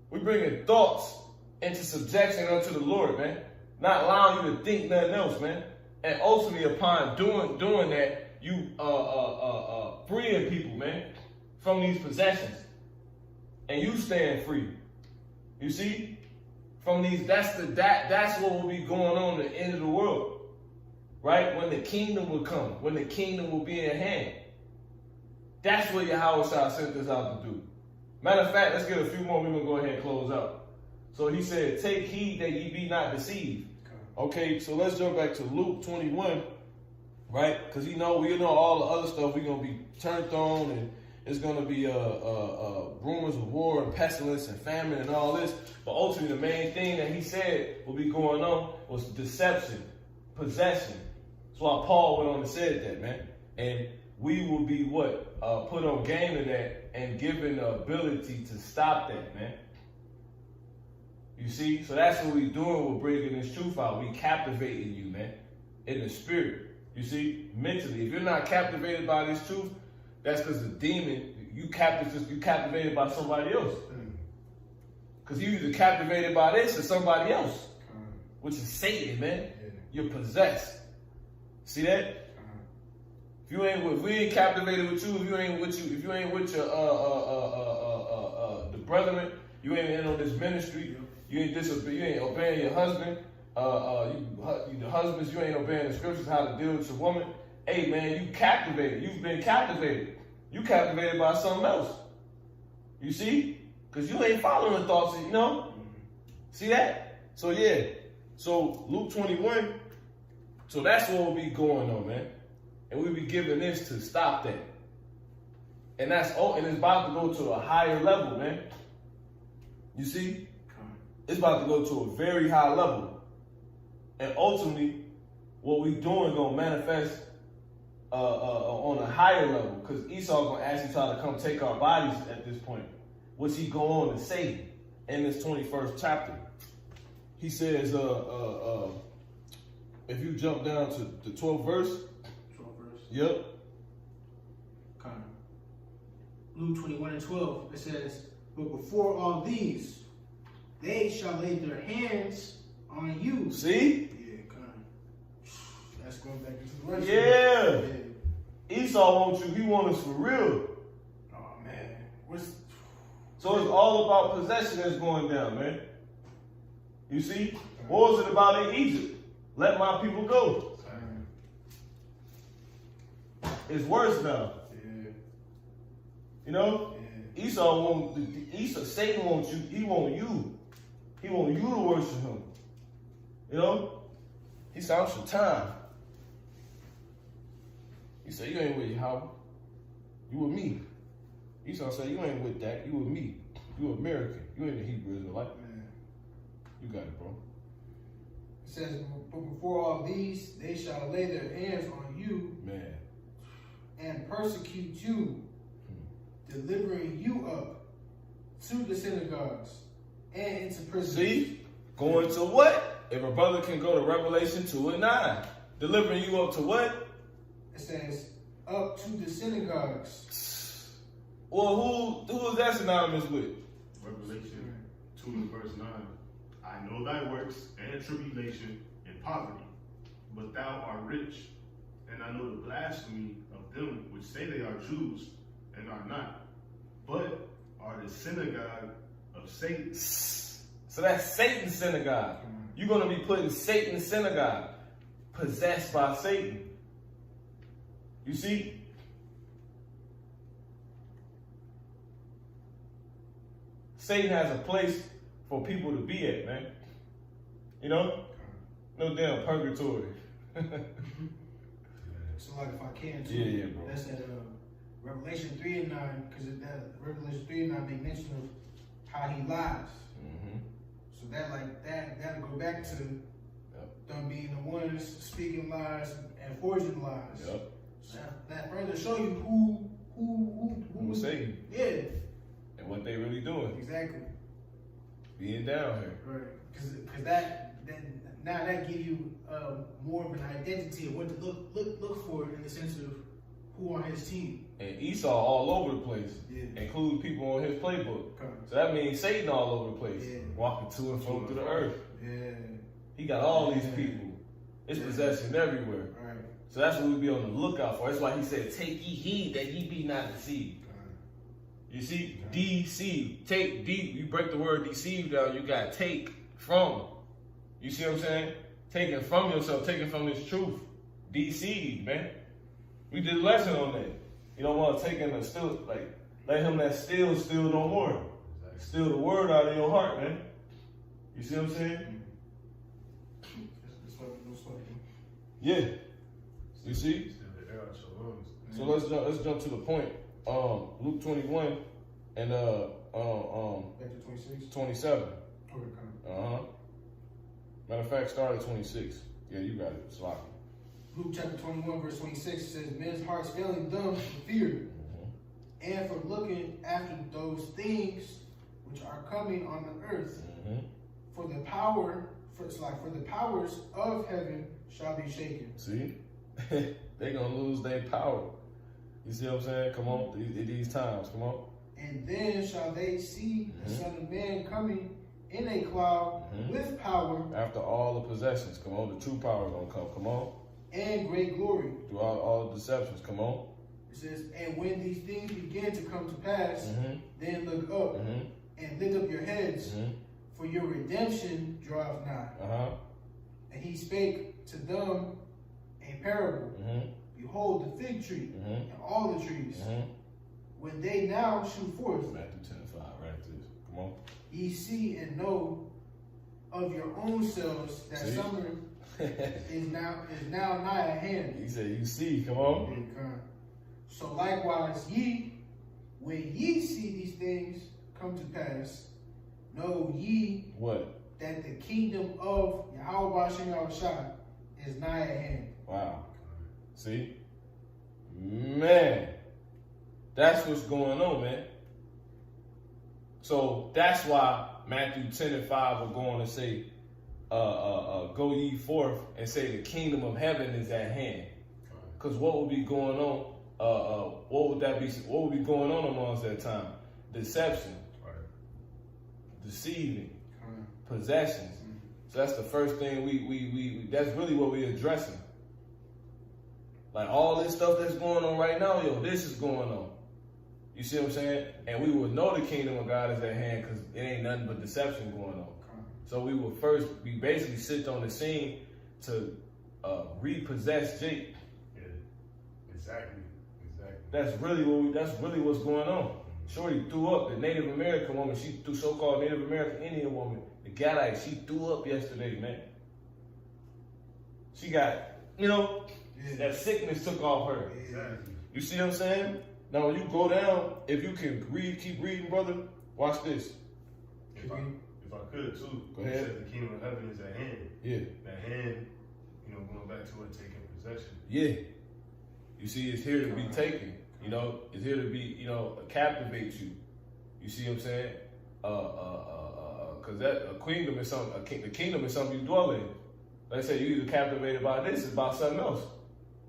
We bringing thoughts into subjection unto the Lord, man. Not allowing you to think nothing else, man. And ultimately, upon doing that, you freeing people, man, from these possessions, and you staying free. You see, from these, that's what will be going on at the end of the world, right? When the kingdom will come, when the kingdom will be in hand. That's what Yahweh Shah sent us out to do. Matter of fact, let's get a few more. We're gonna go ahead and close out. So he said, "Take heed that ye be not deceived." Okay, so let's jump back to Luke 21, right? Because we know all the other stuff we're gonna be turned on, and it's gonna be rumors of war and pestilence and famine and all this. But ultimately, the main thing that he said will be going on was deception, possession. That's why Paul went on and said that, man. And we will be put on game in that and given the ability to stop that, man. You see? So that's what we're doing. We're bringing this truth out. We captivating you, man, in the spirit. You see? Mentally. If you're not captivated by this truth, that's because the demon, you captivated by somebody else. Because you either captivated by this or somebody else, which is Satan, man. You're possessed. See that? If we ain't captivated with you, if you ain't with your the brethren, you ain't in on this ministry, you ain't obeying your husband, the husbands, you ain't obeying the scriptures how to deal with your woman. Hey man, you captivated. You've been captivated. You captivated by something else. You see? Because you ain't following the thoughts, you know? See that? So yeah. So Luke 21, so that's what we'll be going on, man. And we'll be giving this to stop that. And that's and it's about to go to a higher level, man. You see? It's about to go to a very high level. And ultimately, what we doing gonna manifest on a higher level. Because Esau gonna actually try to come take our bodies at this point. What's he go on to say in this 21st chapter? He says, if you jump down to the 12th verse. 12th verse. Yep. Kind of. Luke 21:12, it says, but before all these, they shall lay their hands on you. See? Yeah, kind of. That's going back into the rest. Yeah. Esau wants you. He wants us for real. Oh, man. So it's all about possession that's going down, man. You see? What was it about in Egypt? Let my people go. It's worse now. Yeah. You know? Yeah. Satan wants you. He want you. He want you to worship him. You know? He said, "I'm Shaitan." He said, "You ain't with Yahweh. You with me." Esau said, "You ain't with that. You with me. You American. You ain't a Hebrew Israelite." Man. You got it, bro. It says, but before all these, they shall lay their hands on you, Man. and persecute you, delivering you up to the synagogues and into prison. See? Going to what? If a brother can go to Revelation 2:9. Delivering you up to what? It says, up to the synagogues. Well, who is that synonymous with? Revelation 2 and verse 9. I know thy works and tribulation and poverty, but thou art rich. And I know the blasphemy of them which say they are Jews and are not, but are the synagogue of Satan. So that's Satan's synagogue. You're going to be put in Satan's synagogue, possessed by Satan. You see? Satan has a place for people to be at, man. You know? No damn purgatory. So like if I can too, Yeah, bro. that's that Revelation 3 and 9, because that Revelation 3 and 9 make mention of how he lies. Mm-hmm. So that'll go back to them being the ones speaking lies and forging lies. Yep. So that further show you who was Satan. Yeah. And what they really doing. Exactly. Being down here. Right. Because now that gives you more of an identity of what to look for in the sense of who on his team. And Esau all over the place, Yeah. including people on his playbook. Okay. So that means Satan all over the place, Yeah. walking to and fro through the earth. Yeah. He got all these people. It's possession everywhere. Right. So that's what we be on the lookout for. That's why he said, "Take ye heed that ye be not deceived." You see, deceive. You break the word deceive down, you got take from. You see what I'm saying? Taking from yourself, taking from this truth. Deceive, man. We did a lesson on that. You don't want to take him and still, like, let him that steal no more. Steal the word out of your heart, man. You see what I'm saying? Yeah. You see? So let's jump to the point. Luke 21 and Back to 26. 27. Okay. Matter of fact, start at 26. Yeah, you got it. Sloppy. Luke chapter 21, verse 26 says, men's hearts failing them for fear, and for looking after those things which are coming on the earth. For the powers of heaven shall be shaken. See? They gonna lose their power. You see what I'm saying? Come on, these times, come on. And then shall they see the Son of Man coming in a cloud with power. After all the possessions, come on, the true power gonna come on. And great glory. Through all the deceptions, come on. It says, and when these things begin to come to pass, then look up and lift up your heads, for your redemption draweth nigh. And he spake to them a parable. Behold the fig tree and all the trees, when they now shoot forth. Matthew 10:5, right after this. Come on. Ye see and know of your own selves that See? summer is now nigh at hand. He said, you see, come on. Okay. So likewise ye, when ye see these things come to pass, know ye What? that the kingdom of Yahweh Shem Yahushua is nigh at hand. Wow. See? Man. That's what's going on, man. So that's why Matthew 10 and 5 are going to say, go ye forth and say the kingdom of heaven is at hand. Because what would be going on? What would that be? What would be going on amongst that time? Deception, deceiving, possessions. So that's the first thing we that's really what we're addressing. Like all this stuff that's going on right now, yo, this is going on. You see what I'm saying? And we will know the kingdom of God is at hand because it ain't nothing but deception going on. So we will first, we basically sit on the scene to repossess Jake. Yeah, exactly. That's really what's going on. Shorty threw up the Native American woman. She threw so-called Native American Indian woman, the Gadite. She threw up yesterday, man. She got, that sickness took off her. Exactly. You see what I'm saying? Now when you go down, if you can read, keep reading, brother. Watch this. If I could too, Go you ahead. said the kingdom of heaven is at hand. Yeah. That hand, going back to it, taking possession. Yeah. You see, it's here to be taken. It's here to be, captivate you. You see what I'm saying? Because a kingdom is something. The kingdom is something you dwell in. Like I say, you either captivated by this, it's about something else.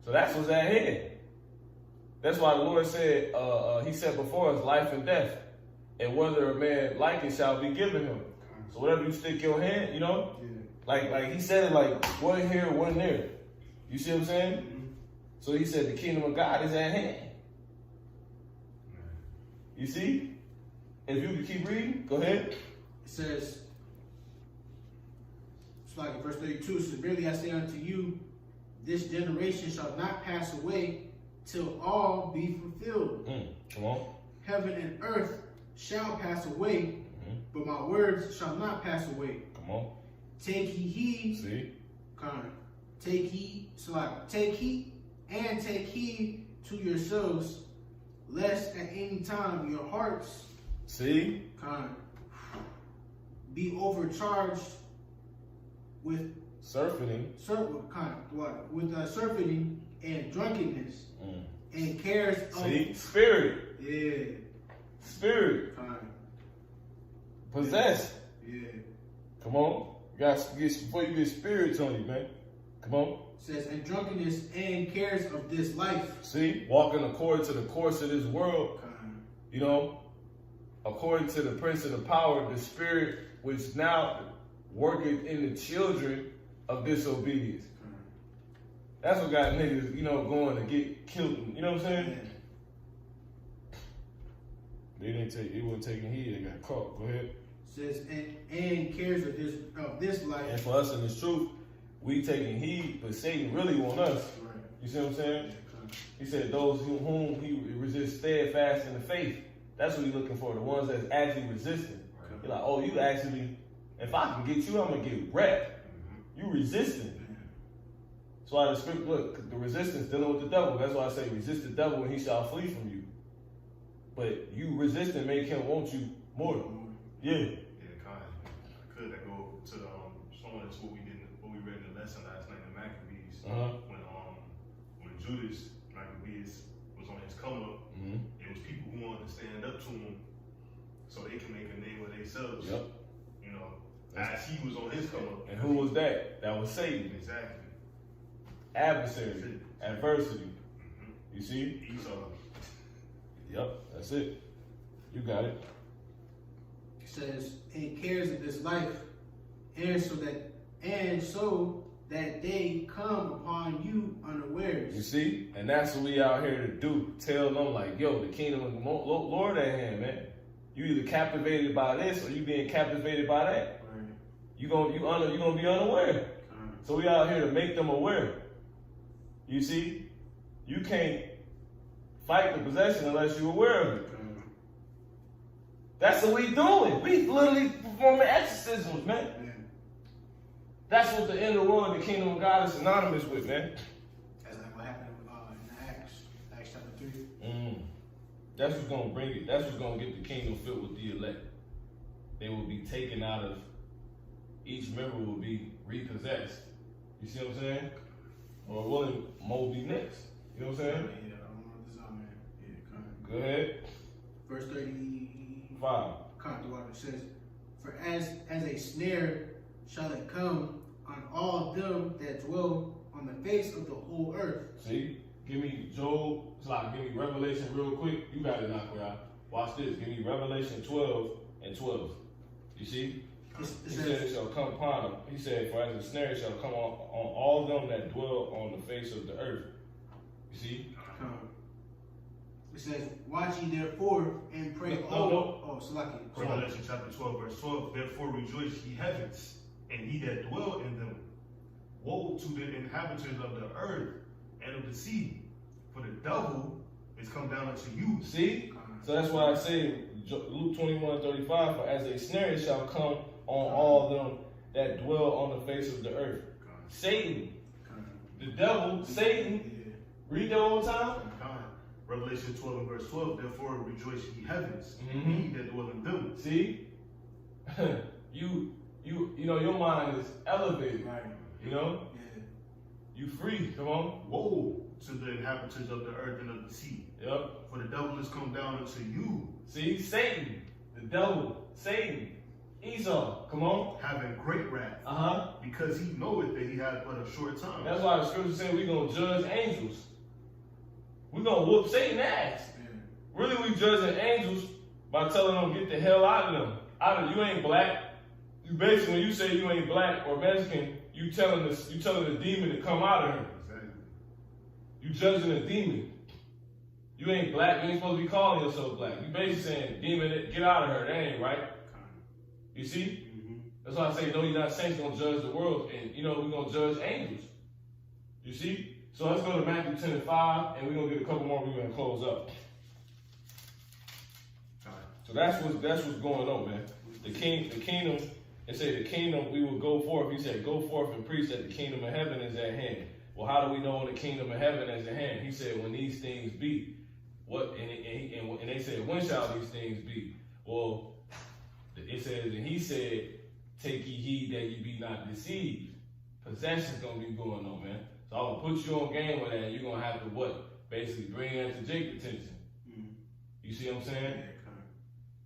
So that's what's at hand. That's why the Lord said, He set before us life and death, and whether a man like it shall be given him. So whatever you stick your hand, like He said it like one here, one there. You see what I'm saying? Mm-hmm. So He said the kingdom of God is at hand. You see? If you can keep reading, go ahead. It says, it's like in verse 32, so verily I say unto you, this generation shall not pass away till all be fulfilled. Come on. Heaven and earth shall pass away, but my words shall not pass away. Come on. Take ye heed. See? Take heed, take heed to yourselves, lest at any time your hearts See? be overcharged with Surfeiting. surfeiting and drunkenness and cares of See? Spirit. yeah Spirit. Possessed. yeah. Come on. You got to get before you get spirits on you, man. Come on. It says and drunkenness and cares of this life. See? Walking according to the course of this world. According to the prince of the power of the spirit, which now worketh in the children of disobedience. That's what got niggas, going to get killed. You know what I'm saying? They weren't taking heed. They got caught. Go ahead. It says and cares of this life. And for us in this truth, we taking heed, but Satan really want us. Right. You see what I'm saying? He said those whom he resists steadfast in the faith. That's what he's looking for. The ones that's actually resisting. Right. You're like, oh, you actually, if I can get you, I'm gonna get wrecked. You resisting. That's why the script, look, the resistance dealing with the devil. That's why I say resist the devil and he shall flee from you. But you resisting make him want you more. Yeah. Yeah, kind of. Could that go to the showing us what we read in the lesson last night in Maccabees when Judas Maccabees was on his come up. It was people who wanted to stand up to him so they can make a name of themselves. Yep. As he was on his come up. And who was that? That was Satan. Exactly. Adversary. Adversity. You see? Esau. Yep, that's it. You got it. It says, and cares of this life, and so that they come upon you unawares. You see? And that's what we out here to do. Tell them like, yo, the kingdom of the Lord at hand, man. You either captivated by this or you being captivated by that. Right. You gonna be unaware. So we out here to make them aware. You see? You can't fight the possession unless you're aware of it. That's what we doing. We literally performing exorcisms, man. Yeah. That's what the inner world and the kingdom of God is synonymous with, man. That's like what happened in Acts chapter 3. That's what's gonna bring it. That's what's gonna get the kingdom filled with the elect. They will be taken out of. Each member will be repossessed. You see what I'm saying? Or William Moby next. You know what I'm saying? Yeah, I don't know this out, man. Yeah, kind of. Go ahead. Verse 35. 5. Kind of what it says. For as a snare shall it come on all them that dwell on the face of the whole earth. See? Give me Job. It's like give me Revelation real quick. You got it, Nakoya. Watch this. Give me Revelation 12 and 12. You see? He said it shall come upon him. He said, for as a snare shall come on all them that dwell on the face of the earth. You see? It says, watch ye therefore and pray. No. Salaki. Revelation chapter 12, verse 12. Therefore rejoice ye heavens, and ye that dwell in them. Woe to the inhabitants of the earth and of the sea, for the devil is come down unto you. See? So that's why I say Luke 21:35, for as a snare it shall come on all them that dwell on the face of the earth. Satan, the devil, Satan. Read that one time. Revelation 12 and verse 12. Therefore rejoice ye heavens, and ye that dwell in them. See, you know your mind is elevated. Right. You know, Yeah. you free. Come on. Woe to the inhabitants of the earth and of the sea. Yep. For the devil is come down unto you. See, Satan, the devil, Satan, Esau. Come on. Having great wrath. Because he knoweth that he had but a short time. That's why the scripture says we're gonna judge angels. We're gonna whoop Satan's ass. Yeah. Really, we judging angels by telling them get the hell out of them. You ain't black. You basically, when you say you ain't black or Mexican, you telling the demon to come out of her. Exactly. You judging a demon. You ain't black. You ain't supposed to be calling yourself black. You basically saying, demon, get out of her. That ain't right. You see? That's why I say, no, you're not saints gonna judge the world, and we're gonna judge angels. You see? So let's go to Matthew 10 and 5, and we're gonna get a couple more. We're gonna close up. So that's what's going on, man. The kingdom. It said the kingdom we will go forth. He said, go forth and preach that the kingdom of heaven is at hand. Well, how do we know when the kingdom of heaven is at hand? He said, when these things be. What? And they said, when shall these things be? Well, it says, and he said, take ye heed that ye be not deceived. Possession's gonna be going on, man. So I'm gonna put you on game with that, and you're gonna have to what? Basically bring that to Jake's attention. You see what I'm saying? Yeah.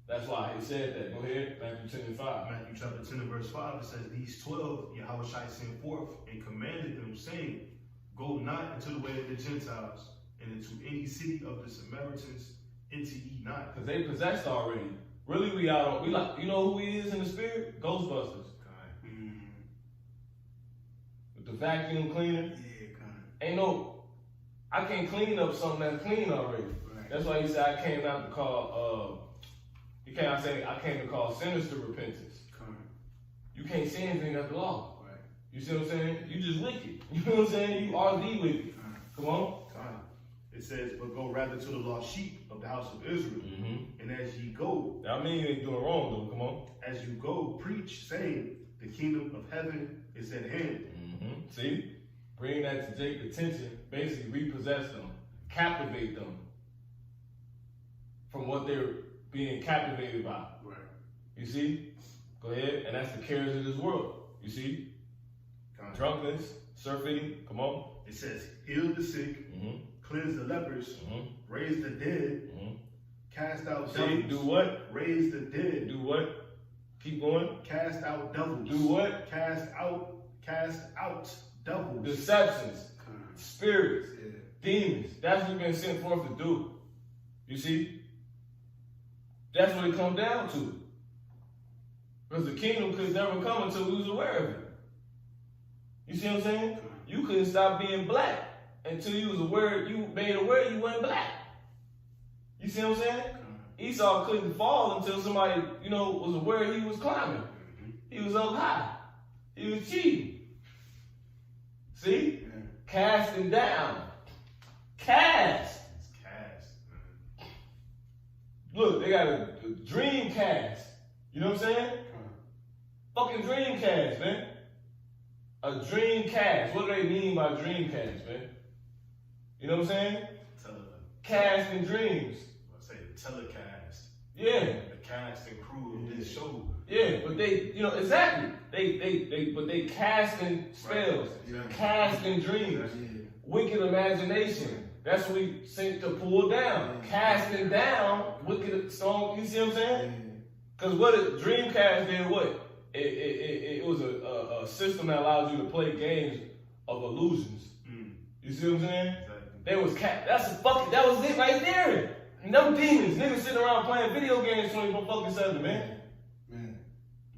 That's why he said that. Go ahead, Matthew 10 and 5. Matthew chapter 10 and verse 5, it says, these 12 Yahweh sent forth and commanded them, saying, go not into the way of the Gentiles, and into any city of the Samaritans, enter ye not. Because they possessed already. Really, we like, you know who he is in the spirit? Ghostbusters. With the vacuum cleaner. Yeah, Ain't no, I can't clean up something that's clean already. Right. That's why he said I came out to call, I came to call sinners to repentance. You can't say anything that's the law. Right. You see what I'm saying? You just wicked. You know what I'm saying? You are the wicked. Come on. It says, but go rather to the lost sheep of the house of Israel. And as ye go, That mean you ain't doing wrong though. Come on. as you go, preach, saying, the kingdom of heaven is at hand. See? Bring that to Jake's attention. Basically repossess them. Captivate them. From what they're being captivated by. Right. You see? Go ahead. And that's the cares of this world. You see? Drunkenness, surfeiting. Come on. It says, heal the sick, cleanse the lepers, raise the dead, cast out devils. Do what? Raise the dead. Do what? Keep going. Cast out devils. Do what? Cast out devils. Deceptions, spirits, Yeah. demons. That's what we've been sent forth to do. You see? That's what it comes down to. Because the kingdom could never come until we was aware of it. You see what I'm saying? You couldn't stop being black until you was aware, you made aware you weren't black. You see what I'm saying? Esau couldn't fall until somebody, was aware he was climbing. He was up high. He was cheating. See? Yeah. Casting down. Cast. It's cast. look, they got a Dreamcast. You know what I'm saying? Fucking Dreamcast, man. A Dreamcast. What do they mean by Dreamcast, man? You know what I'm saying? Cast and dreams. I say the telecast. Yeah. The cast and crew of this show. Yeah, but they, you know, exactly. But they casting spells, Right. casting dreams, wicked imagination. That's what we seem to pull down. Casting down wicked song. You see what I'm saying? Because what a Dreamcast did, what? It was a system that allows you to play games of illusions. You see what I'm saying? Exactly. There was that was it right there. No demons, niggas sitting around playing video games 24/7, man.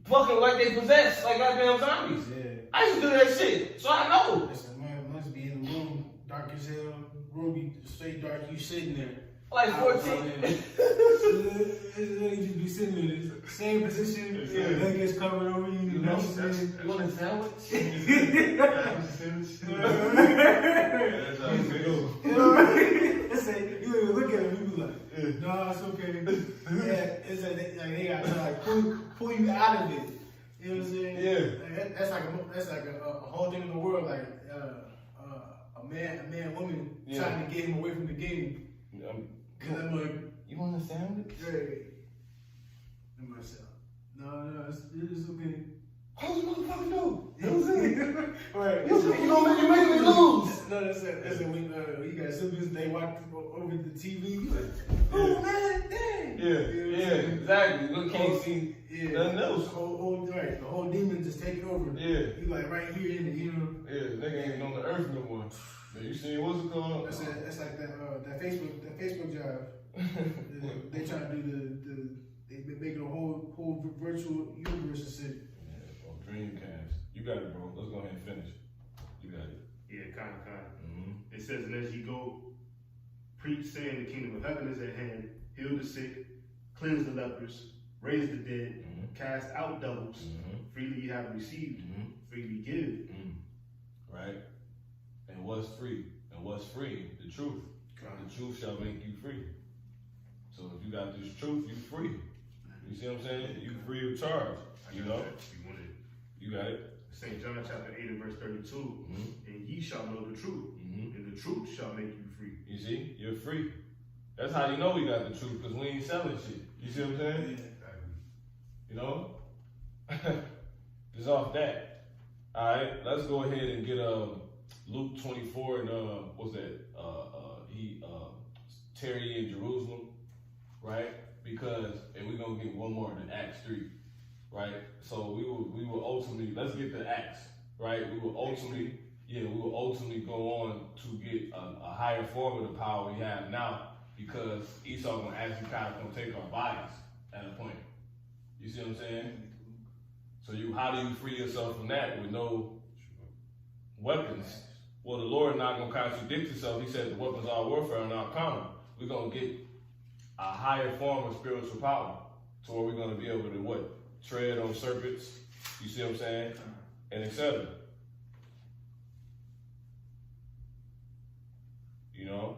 Fucking like they possessed, like goddamn zombies. Yeah. I used to do that shit, so I know. Listen, man, must be in the room, dark as hell. Room be straight dark, you sitting there. Like 14. You just be sitting in the same position, Yeah. legs covered over you, you know what I'm saying? You want a sandwich? That's how it feels. You know what I mean? It's like, you don't even look at him, you be like, nah, it's okay. Yeah, it's like they got to like pull you out of it. You know what I'm saying? Yeah. Like, that's like a whole thing in the world, like a man, woman trying to get him away from the game. Cause I'm like, You want a sandwich? hey, and myself, no, it's okay. How's the motherfucker know? You know what I'm saying? Right. You making me lose. No, that's it. When you got siblings, they watch over the TV. You like, oh man, dang. Yeah, exactly. You can't see nothing else. The whole demon just taking over. Yeah. You like right here in it, you know. Yeah, nigga ain't on the earth no more. Man, you seen what's it called? That's like that Facebook job. They trying to do they making a whole virtual universe and shit. Dreamcast. You got it, bro. Let's go ahead and finish. You got it. Yeah, kind of. Mm-hmm. It says, and as ye go, preach, saying the kingdom of heaven is at hand, heal the sick, cleanse the lepers, raise the dead, cast out devils. Freely ye have received, freely give. Right? And what's free? And what's free? The truth. The truth shall make you free. So if you got this truth, you free. You see what I'm saying? You free of charge. You know? You want it. You got it. St. John chapter 8 and verse 32. And ye shall know the truth, and the truth shall make you free. You see? You're free. That's how you know we got the truth, because we ain't selling shit. You see what I'm saying? Exactly. You know? Just off that. Alright, let's go ahead and get Luke 24 and what's that? Terry in Jerusalem, right? Because and we're gonna get one more in Acts 3. Right? So we will ultimately, let's get to Acts, right? We will ultimately go on to get a higher form of the power we have now, because Esau gonna actually kind of gonna take our bodies at a point. You see what I'm saying? So how do you free yourself from that with no weapons? Well, the Lord not gonna contradict himself. He said the weapons of our warfare are not common. We're gonna get a higher form of spiritual power to where we're gonna be able to what? Tread on serpents, you see what I'm saying? And etc. You know?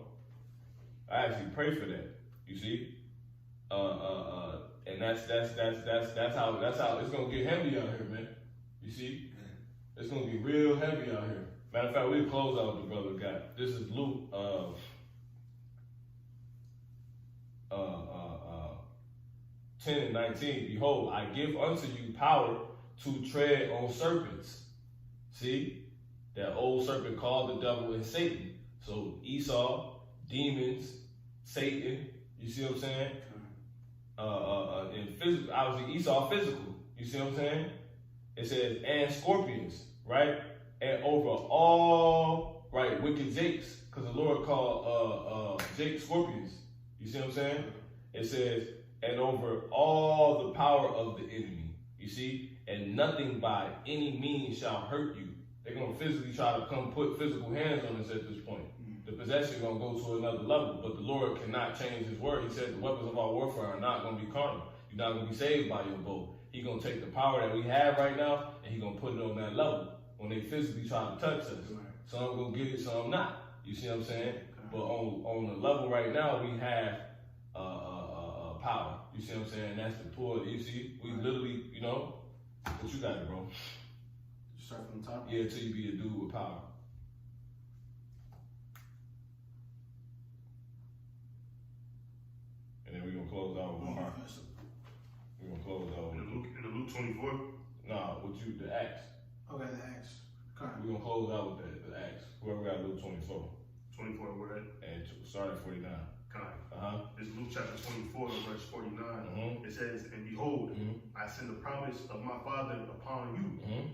I actually pray for that. You see? And that's how it's gonna get heavy out here, man. You see? It's gonna be real heavy out here. Matter of fact, we'll close out with the brother got. This is Luke 10 and 19, behold, I give unto you power to tread on serpents. See? That old serpent called the devil and Satan. So Esau, demons, Satan, you see what I'm saying? And physical, obviously Esau physical, you see what I'm saying? It says, and scorpions, right? And over all, right, wicked jakes, because the Lord called Jake scorpions. You see what I'm saying? It says, and over all the power of the enemy. You see? And nothing by any means shall hurt you. They're going to physically try to come put physical hands on us at this point. The possession is going to go to another level, but the Lord cannot change his word. He said the weapons of our warfare are not going to be carnal. You're not going to be saved by your bow. He's going to take the power that we have right now, and he's going to put it on that level when they physically try to touch us. Some going to get it, some not. You see what I'm saying? But on the level right now, we have power. You see what I'm saying? That's the pull. You see, we literally, you know, what you got, bro? Start from the top. Yeah, until you be a dude with power. And then we're gonna close out with Mark. We're gonna close out with In the Luke 24. nah, what you the Acts. Okay, the Acts. We're gonna close out with the Acts. Whoever got Luke 24. 24, where? And start at 49. Kind. It's Luke chapter 24, verse 49. Mm-hmm. It says, "And behold, Mm-hmm. I send the promise of my Father upon you. Mm-hmm.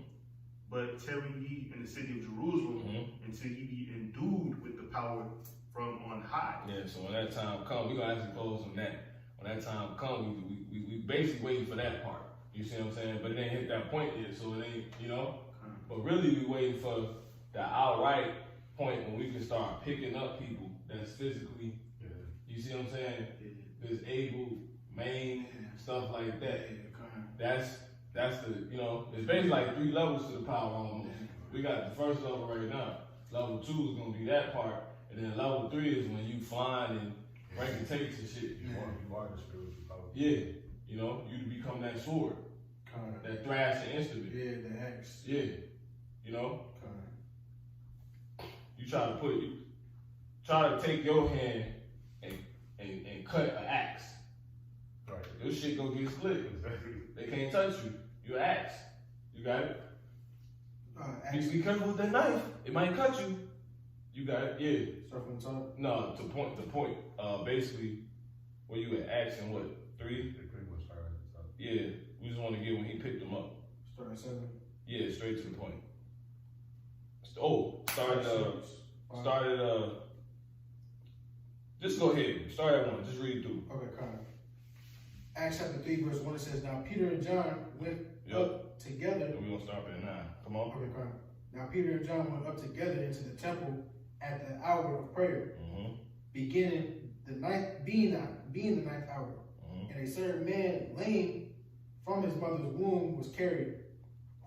But tarry ye in the city of Jerusalem Mm-hmm. until ye be endued with the power from on high." Yeah, so when that time comes, we're gonna actually close on that. When that time comes, we basically waiting for that part. You see what I'm saying? But it ain't hit that point yet, so it ain't, you know? But really we waiting for the outright point when we can start picking up people that's physically, you see what I'm saying? Disabled, maimed, stuff like that. That's the, you know, it's basically like 3 levels to the power almost. We got the first level right now. Level 2 is gonna be that part, and then level 3 is when you flying and breaking tapes and shit. You are the spiritual power. Yeah, you know, you to become that sword, that thrashing instrument. Yeah, the Acts. Yeah, you know, you try to take your hand and cut an axe. Right. Your shit gonna get split. Exactly. They can't touch you. You an axe. You got it. Acts. Be careful with that knife. It might cut you. You got it. Yeah. Start from the top. No, to point. Basically, where you at Acts and what 3? They pretty much start at the top. Yeah. We just want to get when he picked them up. Start at 7. Yeah, straight to the point. Started. Just go ahead. Start at 1. Just read through. Okay, Acts chapter 3, verse 1, it says, "Now Peter and John went up together." And we're gonna stop at 9. Come on. Okay, "Now Peter and John went up together into the temple at the hour of prayer, Mm-hmm. being the ninth hour. Mm-hmm. And a certain man, lame from his mother's womb, was carried,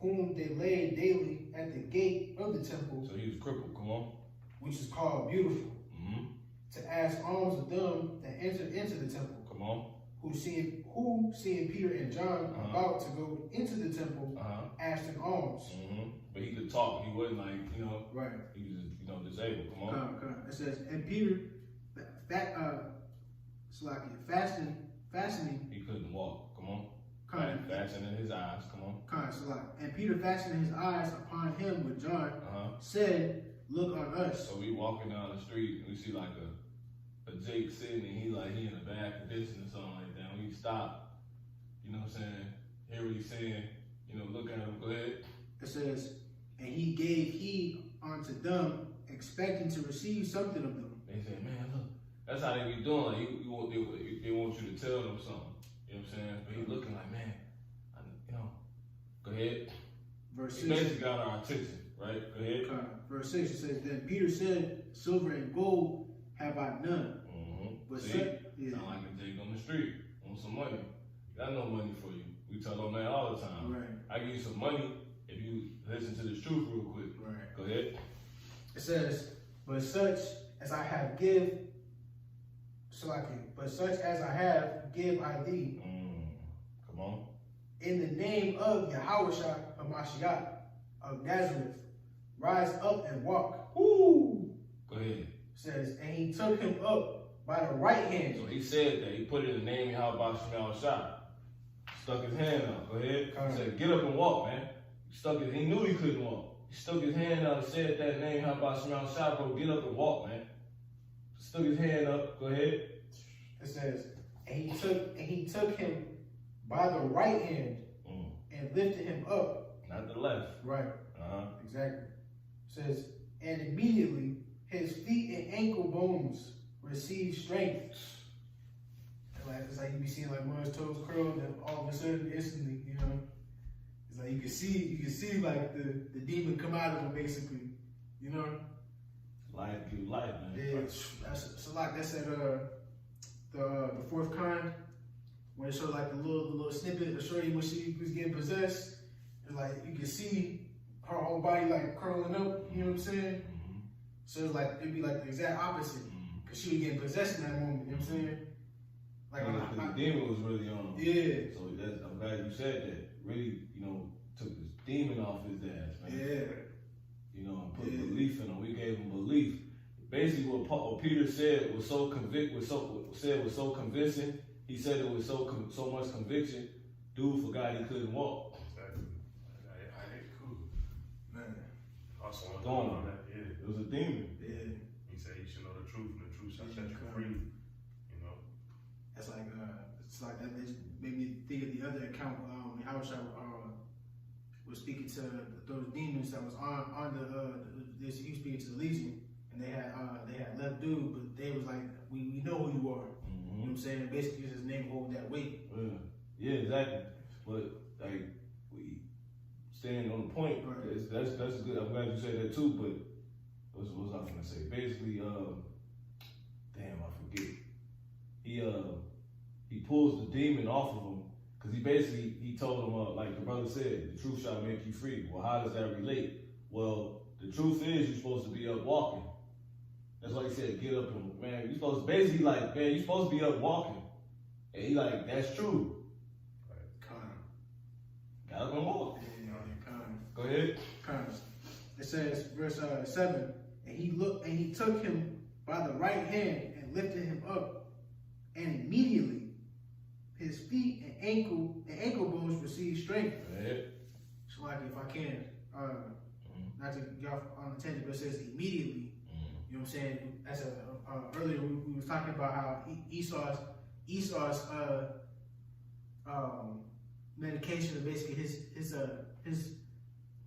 whom they laid daily at the gate of the temple, So he was crippled. Come on. which is called Beautiful, Mm-hmm. to ask alms of them that entered into the temple. Come on. Who seeing Peter and John about to go into the temple, asked him alms." Mm-hmm. But he could talk. He wasn't like, you know, Right. he was, you know, disabled. Come on. It says, "And Peter, fastening, He couldn't walk. Come on. kind, Fastening his eyes. Come on. and Peter fastening his eyes upon him with John, Uh-huh. said, Look on us." So we walking down the street and we see like a Jake sitting and he in a bad condition or something like that. We stop. You know what I'm saying? Hear what he's saying. You know, look at him. Go ahead. It says, "And he gave heed unto them, expecting to receive something of them." They say, man, look, that's how they be doing. Like, they want you to tell them something. You know what I'm saying? But he looking like, man, you know, go ahead. Verse He 6. basically got our attention, right? Go ahead. Verse 6, it says, "Then Peter said, Silver and gold have I none. Mm-hmm. But See? sound Sound like a Jake on the street. Want some money. Got no money for you. We tell them that all the time. Right. I give you some money if you listen to this truth real quick. Right. Go ahead. It says, but such as I have give I thee, Come on. in the name of Yahushua Hamashiach of Nazareth, rise up and walk." Woo! Go ahead. It says, "And he took him up by the right hand." So he said that. He put it in the name of Yahweh Shemal Shah. Stuck his hand out. Go ahead. He said, get up and walk, man. He knew he couldn't walk. He stuck his hand out and said that name, Yahweh Shemal Shah, bro. Get up and walk, man. Stuck his hand up. Go ahead. It says, and he took him by the right hand and lifted him up. Not the left. Right. Exactly. It says, and immediately his feet and ankle bones received strength. It's like you be seeing like one's toes curled, and all of a sudden, instantly, you know, it's like you can see like the demon come out of him, basically, you know. Life give life, man. Yeah, so like that's at the fourth kind, when it showed like the little snippet of Shorty when she was getting possessed, and like you can see her whole body like curling up, you know what I'm saying? So it's like it'd be like the exact opposite, because she was getting possessed in that moment, you know what I'm saying? Like, the demon was really on him. yeah. So I'm glad you said that. Really, took this demon off his ass, man. Yeah. And put belief in him. We gave him belief. Basically, what Peter said was so convincing. He said it with so much conviction. Dude forgot he couldn't walk. Exactly. I cool. Man. Also, Gone. Yeah. It was a demon. Yeah. He said you should know the truth, and the truth shall set you free. That's like it's like that. Just made me think of the other account. How was speaking to those demons that was on he was speaking to the Legion, and they had left dude, but they was like, we know who you are. Mm-hmm. You know what I'm saying? Basically, his name hold that weight. Yeah, exactly. But like we staying on the point. Right. That's good. I'm glad you said that too. But what was I gonna say? Basically, damn, I forget. He pulls the demon off of him because he told him like the brother said, the truth shall make you free. Well, how does that relate? Well, the truth is you're supposed to be up walking. That's why he said get up and man. You're supposed to you're supposed to be up walking. And he like that's true. Got up and walk. Go ahead. It says verse 7, and he looked and he took him by the right hand and lifted him up, and immediately his feet and ankle bones received strength. Go ahead. So like if I can, not to get off on the tangent, but it says immediately. You know what I'm saying? That's earlier we was talking about how Esau's medication, basically his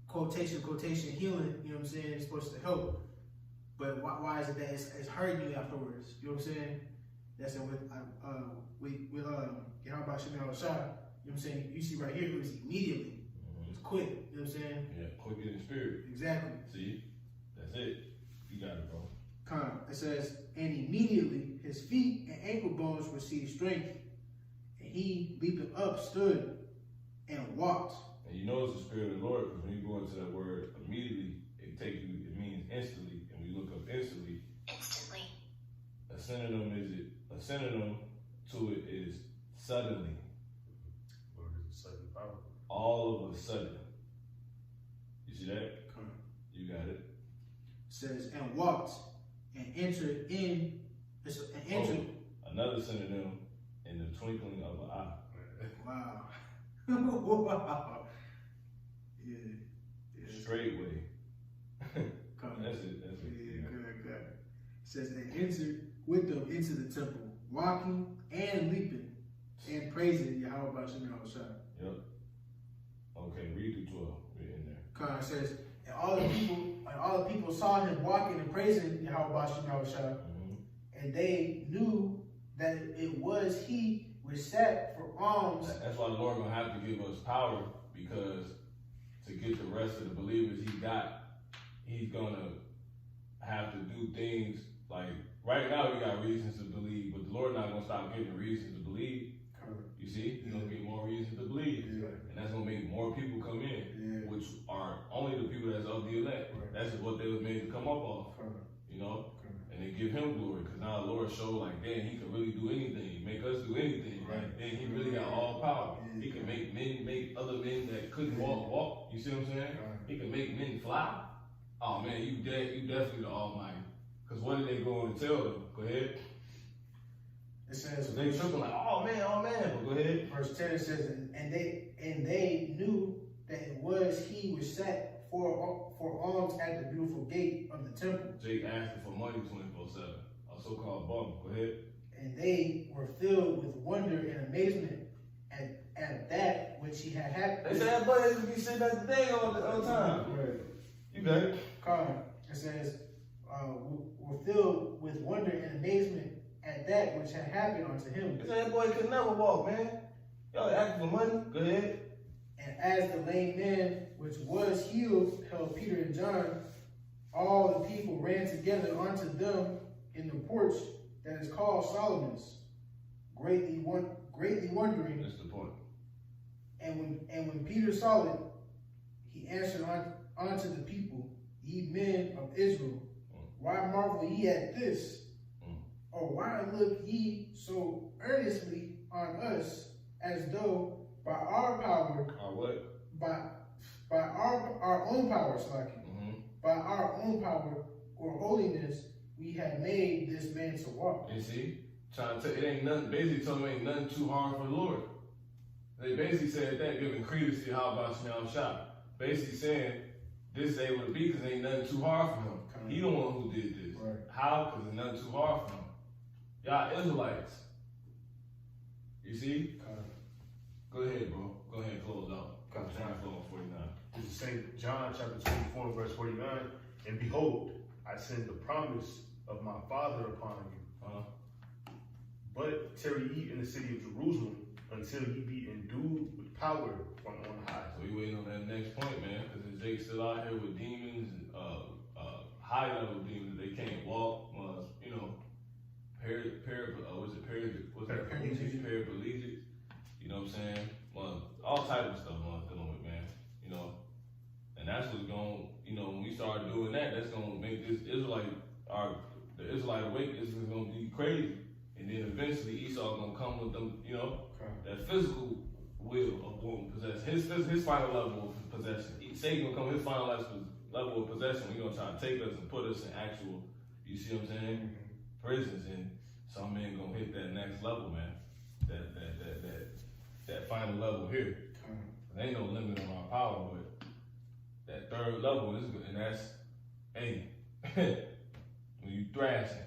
quotation healing. You know what I'm saying? It's supposed to help, but why is it that it's hurting you afterwards? You know what I'm saying? That's it with how about Shemel Shah? You know what I'm saying? You see right here, it was immediately. It's quick. You know what I'm saying? Yeah, quick in the spirit. Exactly. See, that's it. You got it, bro. It says, and immediately his feet and ankle bones received strength, and he leaping up stood and walked. And you know it's the Spirit of the Lord because when you go into that word immediately, it means instantly, and we look up instantly. Instantly. A synonym to it is suddenly. What is it? Sudden power. All of a sudden. You see that? You got it. It says, and walked and entered in. Another synonym in the twinkling of an eye. Wow. Wow. Yeah. Straightway. That's it. Yeah, good. It says, and entered with them into the temple, walking and leaping and praising Yahweh B'Shem Yahushua. Yep. Okay, read through 12. We're in there. It says, and all the people saw him walking and praising Yahweh B'Shem Yahushua, and they knew that it was he which sat for alms. That's why the Lord gonna have to give us power, because to get the rest of the believers he's gonna have to do things like right now we got reasons to believe, but the Lord not gonna stop giving reasons to believe. You see, he's gonna give more reasons to believe, and that's gonna make more people come in, which are only the people that's of the elect. That's what they was made to come up off, and they give him glory, because now the Lord showed like, damn, he can really do anything, make us do anything, and he really got all power. He can make other men that couldn't walk. You see what I'm saying? He can make men fly. Oh man, you definitely the Almighty. Because what did they go on to tell them? Go ahead. It says, they tripping like, oh man, but go ahead. Verse 10 says, and they knew that it was he which sat for alms at the beautiful gate of the temple. Jake asking for money 24/7, a so-called bum. Go ahead. And they were filled with wonder and amazement at that which he had happened. They said, boy, they could be sitting at the thing all the time. Right. You got it. It says, were filled with wonder and amazement at that which had happened unto him. They said, that boy could never walk, man. Y'all asking for money? Go ahead. And as the lame man which was healed held Peter and John, all the people ran together unto them in the porch that is called Solomon's, greatly wondering. That's the point. And when Peter saw it, he answered unto the people, ye men of Israel, why marvel ye at this? or why look ye so earnestly on us, as though by our power, what? by our own power, by our own power or holiness, we had made this man to walk. You see? Trying to it ain't nothing, basically telling me ain't nothing too hard for the Lord. They basically said that, giving credence to how about Shemel Shah. Basically saying this is able to be because ain't nothing too hard for him. He the one who did this. Right. How? Because it's nothing too hard for him. Y'all Israelites. You see? Go ahead, bro. Go ahead and close out. John 49. This is St. John chapter 24 and verse 49. And behold, I send the promise of my Father upon you. But tarry ye in the city of Jerusalem until ye be endued with power from on high. So we waiting on that next point, man, because Jake still out here with demons, high level demons. They can't walk, you know, paraplegic. You know what I'm saying? All types of stuff I'm dealing with, man. You know, and that's what's going. You know, when we start doing that, that's gonna make this the Israelite awakening is gonna be crazy. And then eventually Esau gonna come with them, you know, that physical will of womb possess his final level of possession. Satan gonna come with his final level of possession. He's gonna try to take us and put us in actual, you see what I'm saying, prisons, and some men gonna hit that next level, man. That final level here. There ain't no limit on our power, but that third level is good, and that's when you thrashing.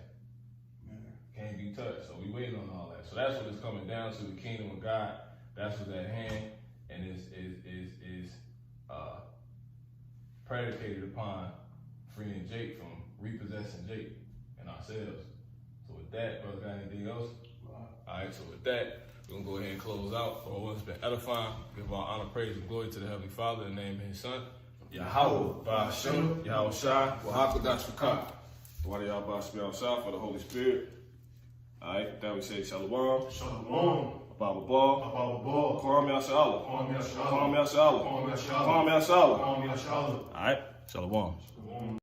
Can't be touched. So we waiting on all that. So that's what it's coming down to. The kingdom of God. That's what's at hand, and is predicated upon freeing Jake from repossessing Jake and ourselves. So with that, brother, got anything else? All right. So with that, we're gonna go ahead and close out. For what's been edifying, give our honor, praise, and glory to the Heavenly Father in the name of His Son, Yahweh, Ba'ashem, Yahweh Shai, Wahakadash Rakah. Wadi Yahweh Shemel Shah for the Holy Spirit. Alright, that we say Shalom. Shalom. Ababa Ball. Ababa Ball. Kwame Yashala. Kwame Yashala. Kwame Yashala. Kwame Yashala. Kwame Yashala. Kwame Yashala. Alright, Shalom. Shalom.